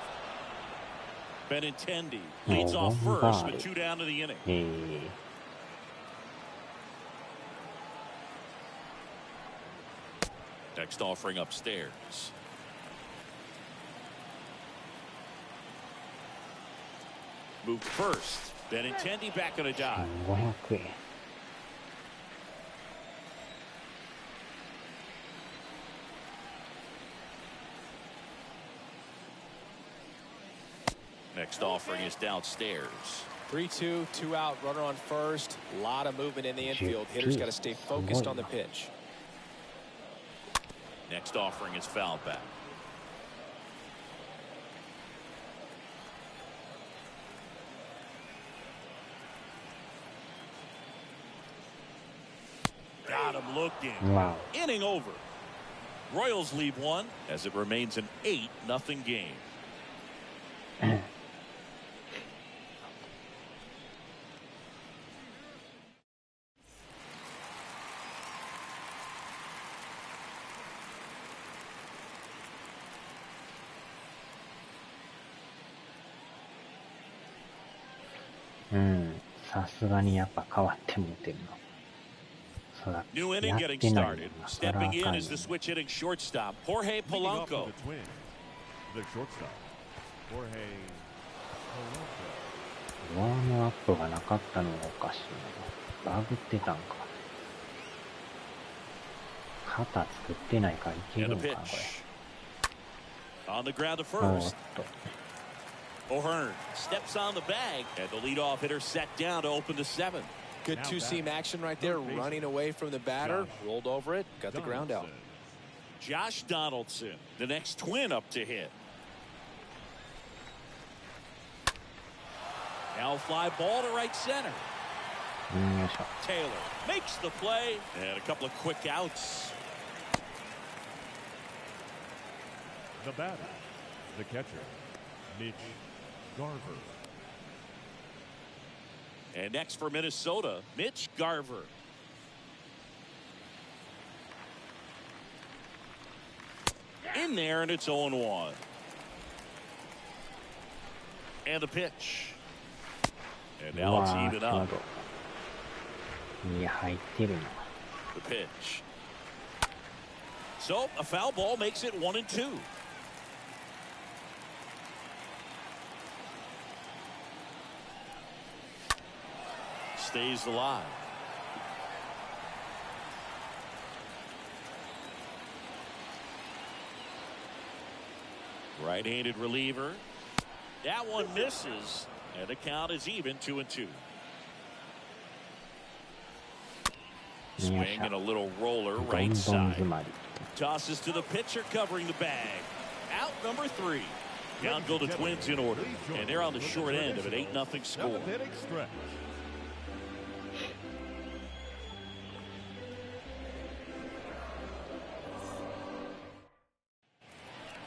Benintendi leads off first with 2 down to the inning. Next offering upstairs. Moved first. Benintendi back on a dive. 500円。Next offering is downstairs. 3-2, 2 out, runner on first. A lot of movement in the infield. Hitters got to stay focused on the pitch. Next offering is fouled back. Got him looking. Wow. Inning over. Royals lead one as it remains an 8-0 game.さすがにやっぱ変わってもてるの。そら、 New や inning っ getting てない started. のな。そらあ Stepping か in ん is よ the switch hitting shortstop, Jorge Leading off Polanco. for the Twins, the shortstop, Jorge Polanco. ワームアップがなかったのがおかしいな。バグってたんか。肩作ってないからいけ And る a のかな、こ pitch. On the ground to れ。おーっ first. と。 O'Hearn steps on the bag, and the leadoff hitter set down to open the 7th. Good two-seam action right there, running away from the batter, rolled over it, got the ground out. Josh Donaldson, the next Twin up to hit. Now fly ball to right center. よいしょ。 Taylor makes the play, and a couple of quick outs. The batter, the catcher, Mitch Garver. And next for Minnesota, Mitch Garver. In there, and it's 0-1. And the pitch. And now it's うわー、 even 際 up. どいや、入ってるな。 The pitch. So a foul ball makes it 1-2. Stays alive. Right-handed reliever. That one misses, and the count is even 2-2. Swing and a little roller どん right どん side. 詰まり。 Tosses to the pitcher covering the bag. Out number 3. Down go the Twins in order, and they're on the short end of an 8-0 score. 7th inning stretch.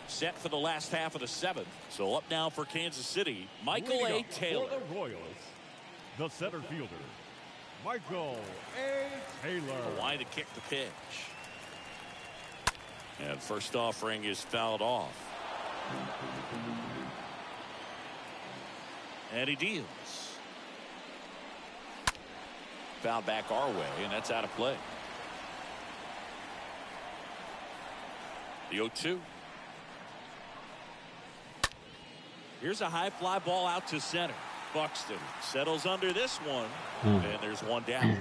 Set for the last half of the 7th. So up now for Kansas City, Michael Leading A. up Taylor. For the Royals, the center fielder, Michael A. Taylor. Why to kick the pitch. And first offering is fouled off. And he deals. Foul back our way, and that's out of play. The 0-2. Here's a high fly ball out to center. Buxton settles under this one, and there's one down.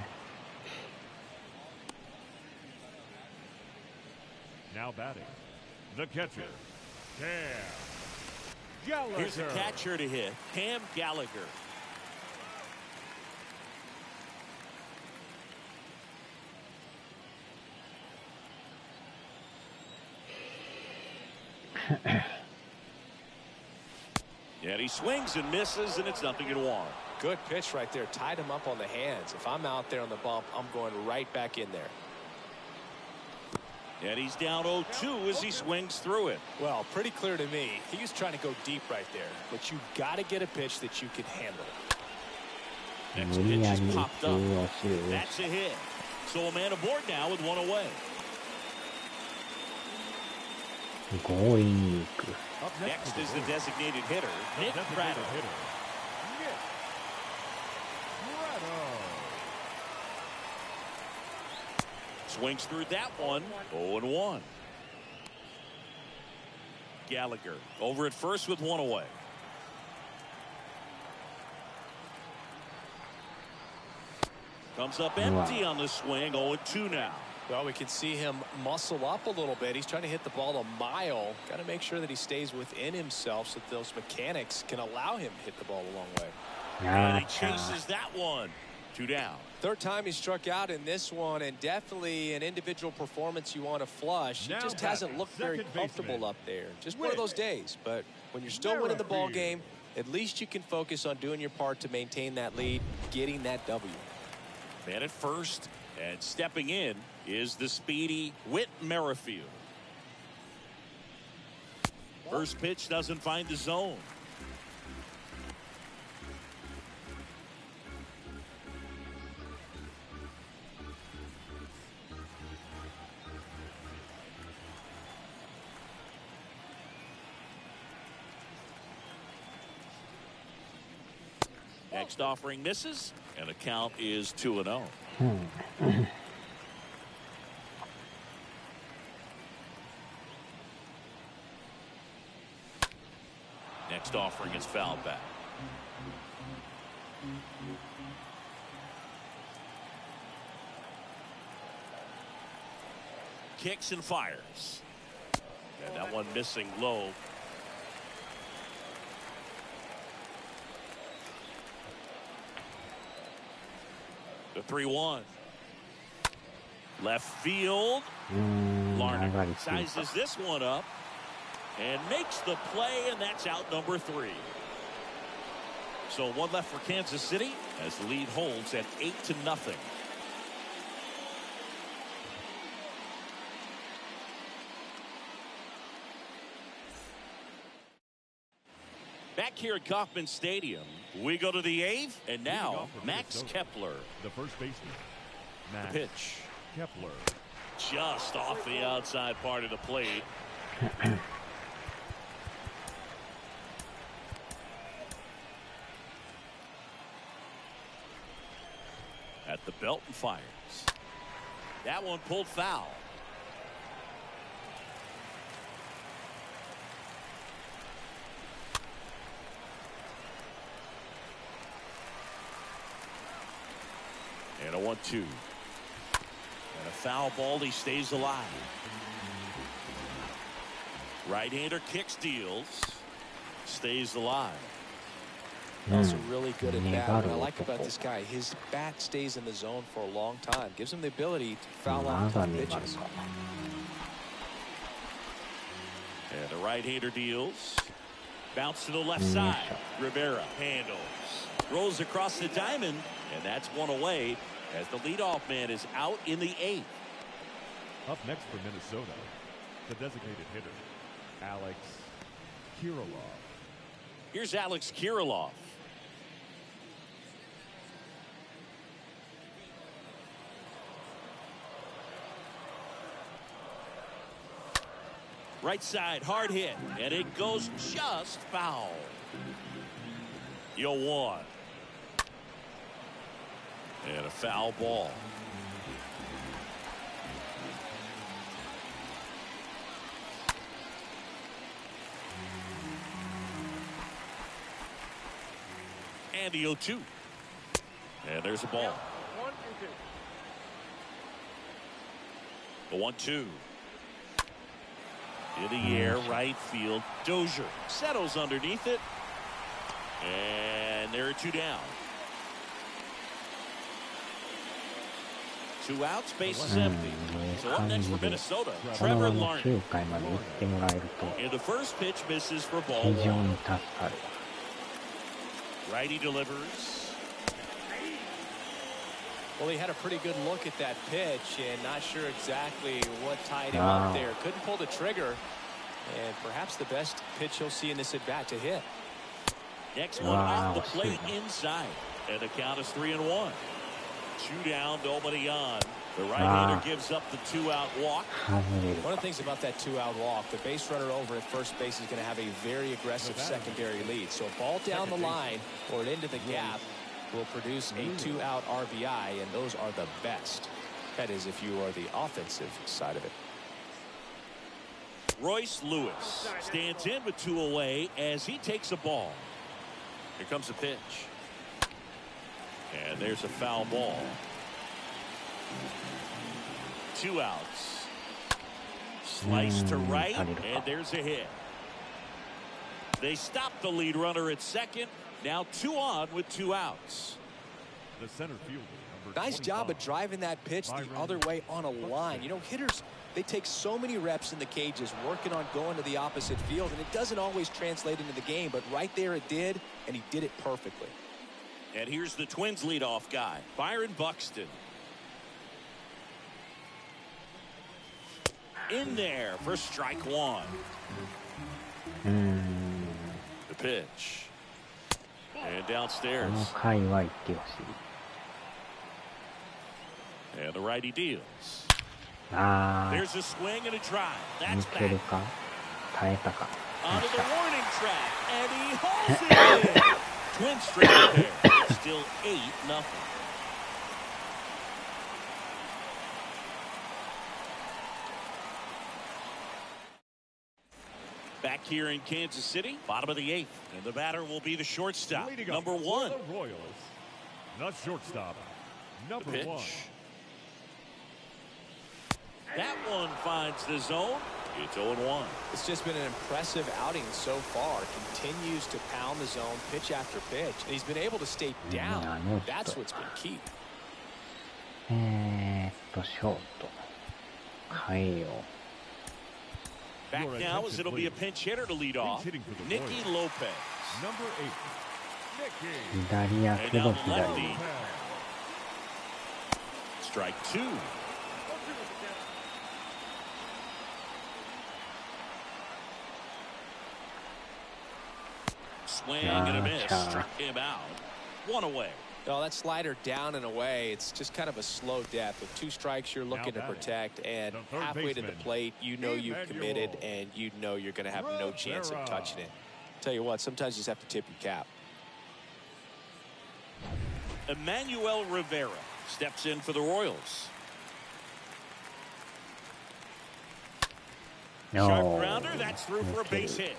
Now batting, the catcher, Cam Gallagher. Here's a catcher to hit, Cam Gallagher. And he swings and misses, and it's 0-1. Good pitch right there, tied him up on the hands. If I'm out there on the bump, I'm going right back in there. And he's down 0-2 as he swings through it. Well, pretty clear to me, he was trying to go deep right there, but you got to get a pitch that you can handle. Next 無理 pitch や is り popped 打 up. つ落ちる。 That's a hit. So a man aboard now with one away. 強引に行く。 Next is the designated hitter, Nick Pratto. Swings through that one. 0-1. Gallagher over at first with one away. Comes up empty on the swing. 0-2 now. Well, we can see him muscle up a little bit. He's trying to hit the ball a mile. Got to make sure that he stays within himself so that those mechanics can allow him to hit the ball a long way. And he chases that one. 2 down. Third time he struck out in this one, and definitely an individual performance you want to flush. He just hasn't looked very comfortable up there. Just one of those days. But when you're still winning the ball game, at least you can focus on doing your part to maintain that lead, getting that W. Man at first, and stepping in is the speedy Whit Merrifield. First pitch doesn't find the zone. Next offering misses, and the count is 2-0. Next offering is fouled back. Kicks and fires. And that one missing low. The 3-1. Left field. Larnach sizes this one up and makes the play, and that's out number 3. So one left for Kansas City as the lead holds at 8-0. Back here at Kauffman Stadium, we go to the 8th, and now Max Kepler. The first baseman. Max The pitch. Kepler. Just off the outside part of the plate. At the belt and fires. That one pulled foul. And a 1-2. And a foul ball. He stays alive. Right-hander kicks, deals. Stays alive. Also really good at that. What I like about this guy, his bat stays in the zone for a long time. Gives him the ability to foul out tough pitches. And the right-hander deals. Bounce to the left side. Rivera handles. Rolls across the diamond. And that's one away as the leadoff man is out in the 8th. Up next for Minnesota, the designated hitter, Alex Kirilloff. Here's Alex Kirilloff. Right side, hard hit, and it goes just foul. 0-1. And a foul ball. And the 0-2. And there's a ball. The 1-2. In the air, right field. Dozier settles underneath it. And there are 2 down. 2 outs, base is empty. So up next for Minnesota, この Trevor まま Larnach. 9回まで行ってもらえると And the first pitch misses for ball 非常 1. に助かる。 Righty delivers. Well, he had a pretty good look at that pitch and not sure exactly what tied him up there. Couldn't pull the trigger, and perhaps the best pitch he'll see in this at bat to hit. Next one off the plate inside, and the count is 3-1. 2 down, nobody on. The right-hander gives up the 2-out walk. 外れる One of the things about that 2-out walk, the base runner over at first base is going to have a very aggressive secondary lead. So a ball down the line or into the gap will produce a 2-out RBI, and those are the best. That is if you are the offensive side of it. Royce Lewis stands in with 2 away as he takes a ball. Here comes a pitch. And there's a foul ball. 2 outs. Slice to right, and there's a hit. They stop the lead runner at second. Now 2 on with 2 outs. The center fielder, number Nice job of 25. driving that pitch the other way on a line. You know, hitters, they take so many reps in the cages working on going to the opposite field, and it doesn't always translate into the game, but right there it did, and he did it perfectly. And here's the Twins leadoff guy, Byron Buxton. In there for strike 1. The pitch. And こ downstairs. の回は行ってほしい And the righty deals. あ There's a swing and a drive. ー That's 抜ける back. か耐えたか Onto the warning track. And he hauls it in. Twins straight there. Still 8-0. Back here in Kansas City, bottom of the 8th. And the batter will be the shortstop, Leading up number for 1. the Royals, the shortstop, number Pitch. 1. That one finds the zone. It's 0-1. It's just been an impressive outing so far. Continues to pound the zone pitch after pitch. And he's been able to stay down. That's what's been key. ショート変えよ Back Your now attention, as it'll be a please. pinch hitter to lead off. hitting for the Nicky Royals. Lopez. Number 8, う Nicky 左や And けど down the 左 lefty. Strike 2. Swing and a miss. Struck him out. 1 away. No, that slider down and away, it's just kind of a slow death. With 2 strikes, you're looking to batting, protect, and the third halfway to the baseman, plate, you know you've committed, Emmanuel and you know you're going to have no chance of Rivera. touching it. Tell you what, sometimes you just have to tip your cap. Emmanuel Rivera steps in for the Royals. Sharp No. grounder. That's through for a base hit.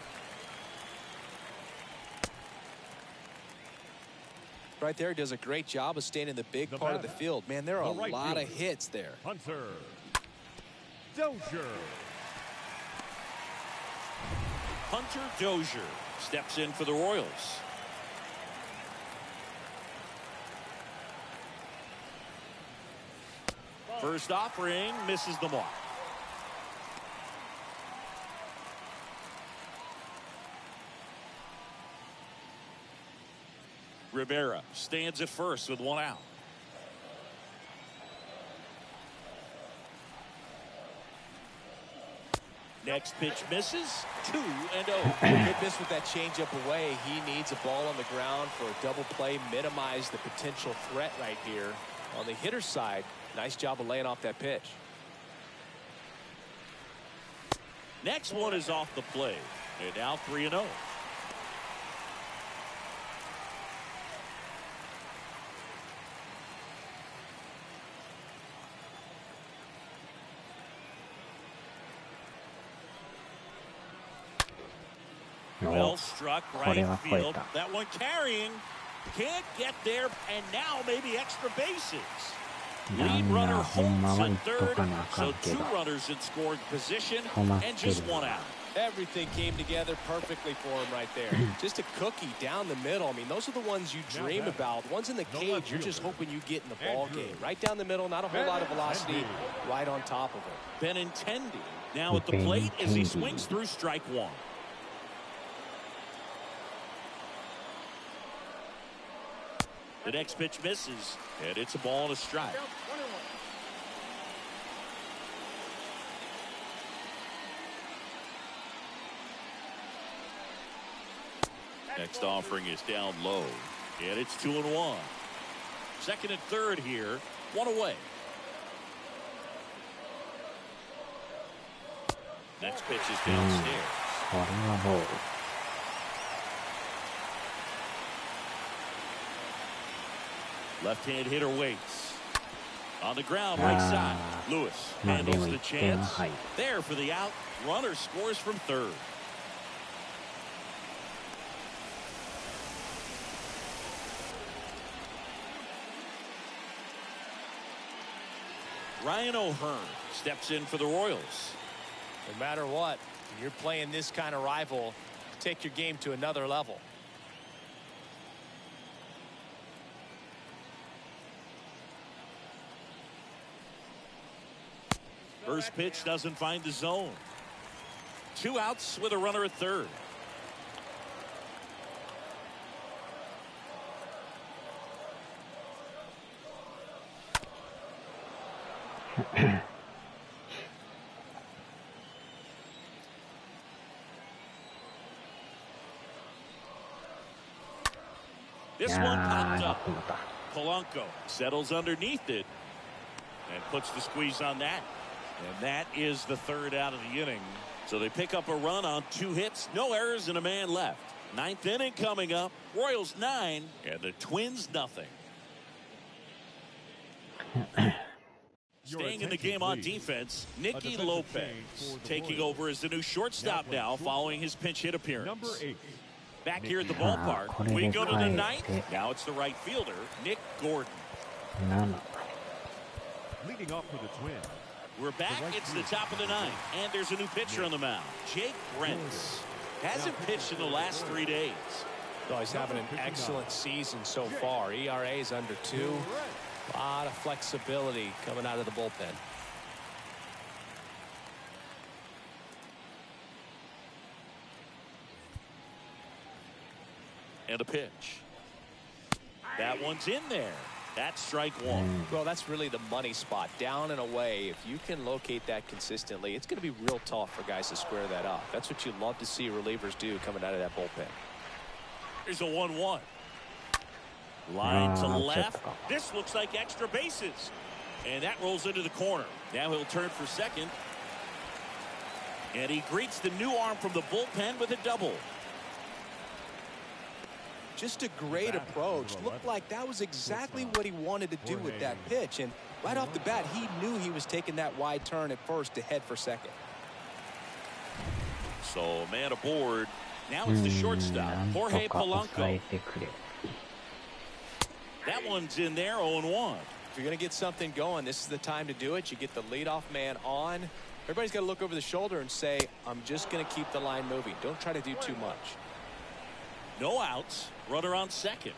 Right there, does a great job of staying in the big part of the field. Man, there are The a right lot of fielder. hits there. Hunter Dozier. Hunter Dozier steps in for the Royals. First offering misses the mark. Rivera stands at first with 1 out. Next pitch misses. 2-0. Good miss with that changeup away. He needs a ball on the ground for a double play, minimize the potential threat right here. On the hitter's side, nice job of laying off that pitch. Next one is off the plate. And now 3-0. Well struck right field. That one carrying. Can't get there, and now maybe extra bases. Lead runner holds at third, so 2 runners in scoring position, and just 1 out. Everything came together perfectly for him right there. Just a cookie down the middle. I mean, those are the ones you dream about. Ones in the cage, you're just hoping you get in the ball game. Right down the middle, not a whole lot of velocity, right on top of it. Benintendi now at the plate as he swings through strike 1. The next pitch misses, and it's a ball and a strike. Next offering is down low, and it's 2-1. Second and third here. One away. Next pitch is downstairs. これはボール。Left-hand hitter waits. On the ground, right side. Lewis handles the chance. There for the out. Runner scores from third. Ryan O'Hearn steps in for the Royals. No matter what, you're playing this kind of rival, take your game to another level. First pitch doesn't find the zone. 2 outs with a runner at third. This one popped up. Polanco settles underneath it and puts the squeeze on that. And that is the third out of the inning. So they pick up a run on 2 hits, no errors, and a man left. 9th inning coming up. Royals 9 and the Twins nothing. Staying in the game on defense, Nicky Lopez taking over as the new shortstop now following his pinch hit appearance. Number 8. Back here at the ballpark, we go to the 9th. Now it's the right fielder, Nick Gordon. Leading off for the Twins. We're back. It's the top of the 9th, and there's a new pitcher on the mound. Jake Brentz hasn't pitched in the last 3 days. Oh, he's having an excellent season so far. ERA is under 2. A lot of flexibility coming out of the bullpen. And a pitch. That one's in there. That's strike 1. Well, that's really the money spot. Down and away. If you can locate that consistently, it's going to be real tough for guys to square that up. That's what you love to see relievers do coming out of that bullpen. Here's a 1-1. Line to left. This looks like extra bases. And that rolls into the corner. Now he'll turn for second. And he greets the new arm from the bullpen with a double. Just a great approach. Looked like that was exactly what he wanted to do with that pitch. And right off the bat, he knew he was taking that wide turn at first to head for second. So, man aboard. Now it's the shortstop, Jorge Polanco. That one's in there, 0-1. If you're going to get something going, this is the time to do it. You get the leadoff man on. Everybody's got to look over the shoulder and say, I'm just going to keep the line moving. Don't try to do too much. No outs. Runner on second.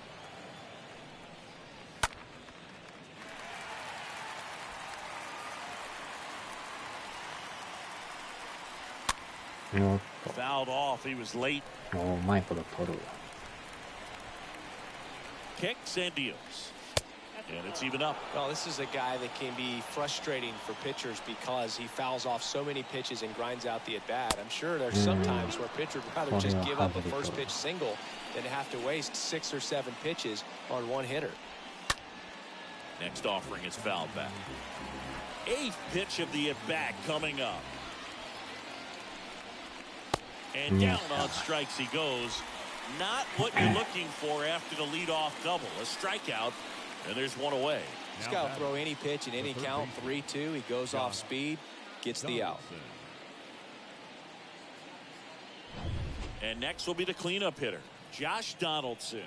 Fouled off. He was late. Kicks and deals. And it's even up. Well, this is a guy that can be frustrating for pitchers because he fouls off so many pitches and grinds out the at-bat. I'm sure there's some times where pitchers would rather just give up a first pitch single than have to waste 6 or 7 pitches on one hitter. Next offering is fouled back. 8th pitch of the at-bat coming up. And down on strikes he goes. Not what you're looking for after the leadoff double. A strikeout. And there's one away. He's got to throw any pitch in any count. 3-2. He goes off speed, gets the out. And next will be the cleanup hitter, Josh Donaldson.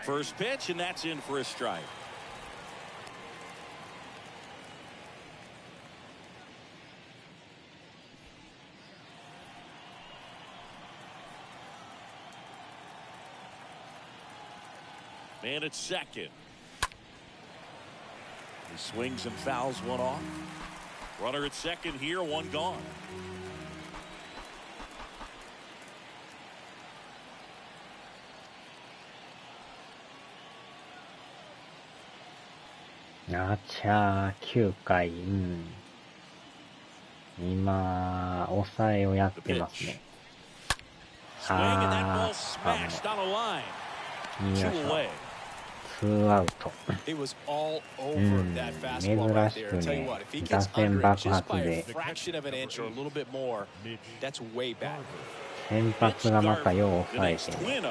First pitch, and that's in for a strike. Man at second. He swings and fouls one off. Runner at second here, one gone.あちゃー、9回、今、抑えをやってますね。あー、よいしょ。2アウト。珍しくね、打線爆発で、先発がまたよう抑えてね、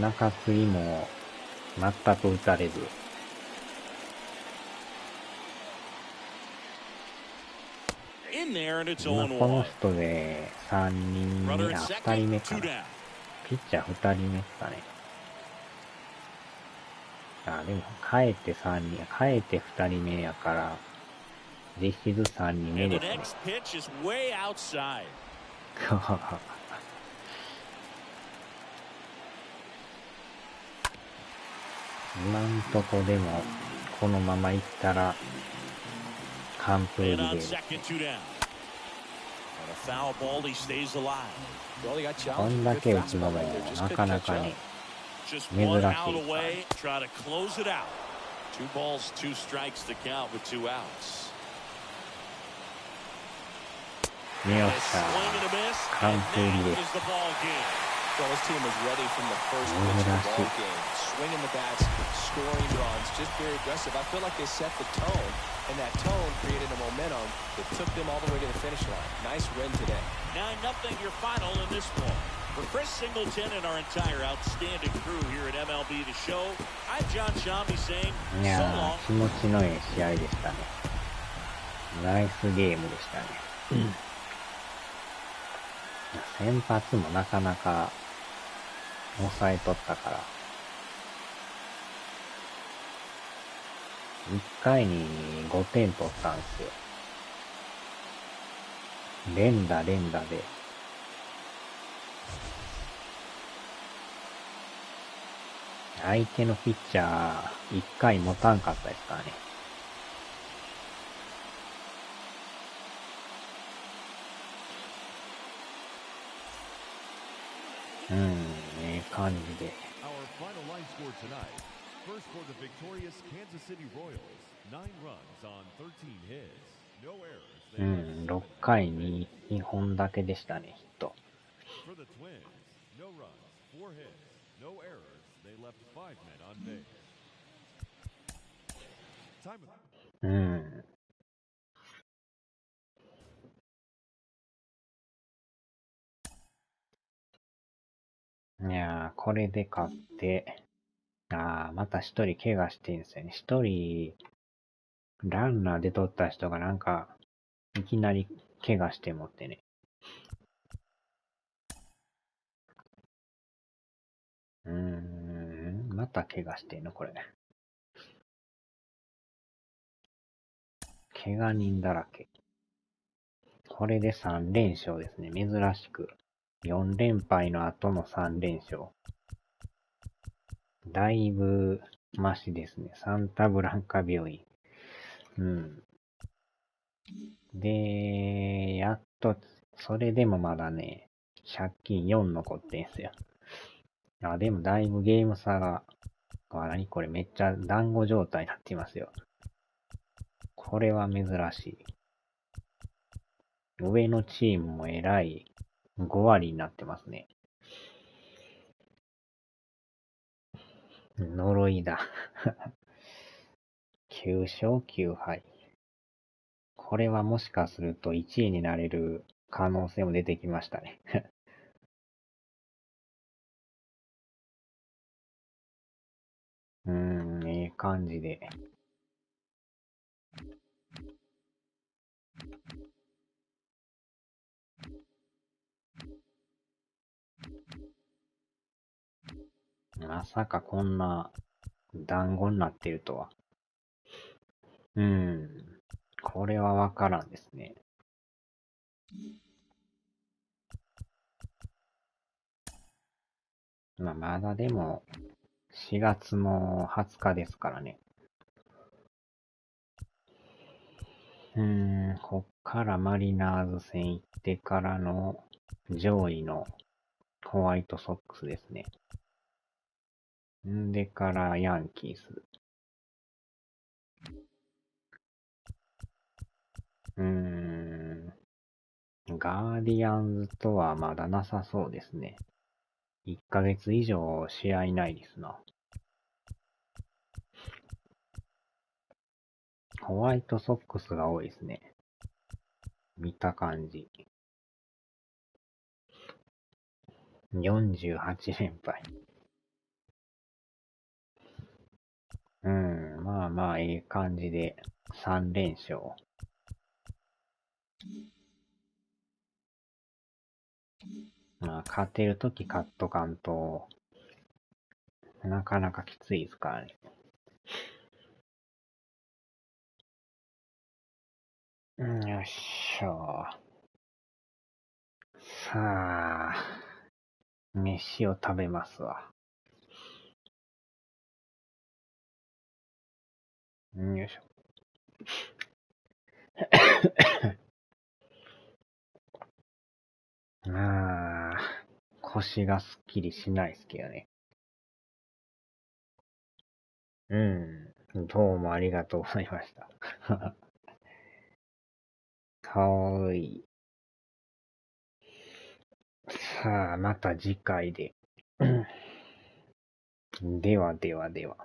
中継ぎも全く打たれず、今この人で3人目、2人目かな。ピッチャー2人目ですかね。でも、かえって3人、かえって2人目やから、実質3人目ですね。今んとこでも、このままいったら、完封リレーですね。こんだけ打つのもなかなかね、珍しいですからね。よっしゃー、完封リレー。珍しい。Swinging the bats, scoring runs, just very aggressive. I feel like they set the tone, and that tone created a momentum that took them all the way to the finish line. Nice win today. 9-0 your final in this one. For Chris Singleton and our entire outstanding crew here at MLB The Show, I'm John Shammy saying so long. 気持ちのいい試合でしたね。ナイスゲームでしたね。先発もなかなか抑えとったから。1回に5点取ったんですよ。連打で。相手のピッチャー1回持たんかったですからね。感じで。First for the victorious Kansas City Royals, 9 runs on 13 hits, no errors. 6回に2本だけでしたね、ヒット。For the Twins, no runs, 4 hits, no errors. They left 5 men on base. Time. いやー、これで勝って、また一人怪我してんすよね。一人、ランナーで取った人がなんか、いきなり怪我してもってね。また怪我してんのこれ。怪我人だらけ。これで3連勝ですね。珍しく。4連敗の後の3連勝。だいぶマシですね。サンタブランカ病院。で、やっと、それでもまだね、借金4残ってんすよ。でもだいぶゲーム差が、何これめっちゃ団子状態になっていますよ。これは珍しい。上のチームもえらい5割になってますね。呪いだ。9勝9敗。これはもしかすると1位になれる可能性も出てきましたね。感じで。まさかこんな団子になってるとは。これはわからんですね。まだでも4月の20日ですからね。こっからマリナーズ戦行ってからの上位のホワイトソックスですね。でからヤンキース。ガーディアンズとはまだなさそうですね。1ヶ月以上試合ないですな。ホワイトソックスが多いですね。見た感じ。48連敗。まあまあ、ええ感じで3連勝。まあ、勝てるとき勝っとかんと、なかなかきついですからね。よっしょ。さあ、飯を食べますわ。よいしょ。腰がすっきりしないですけどね。どうもありがとうございました。はーい。さあ、また次回で。ではではでは。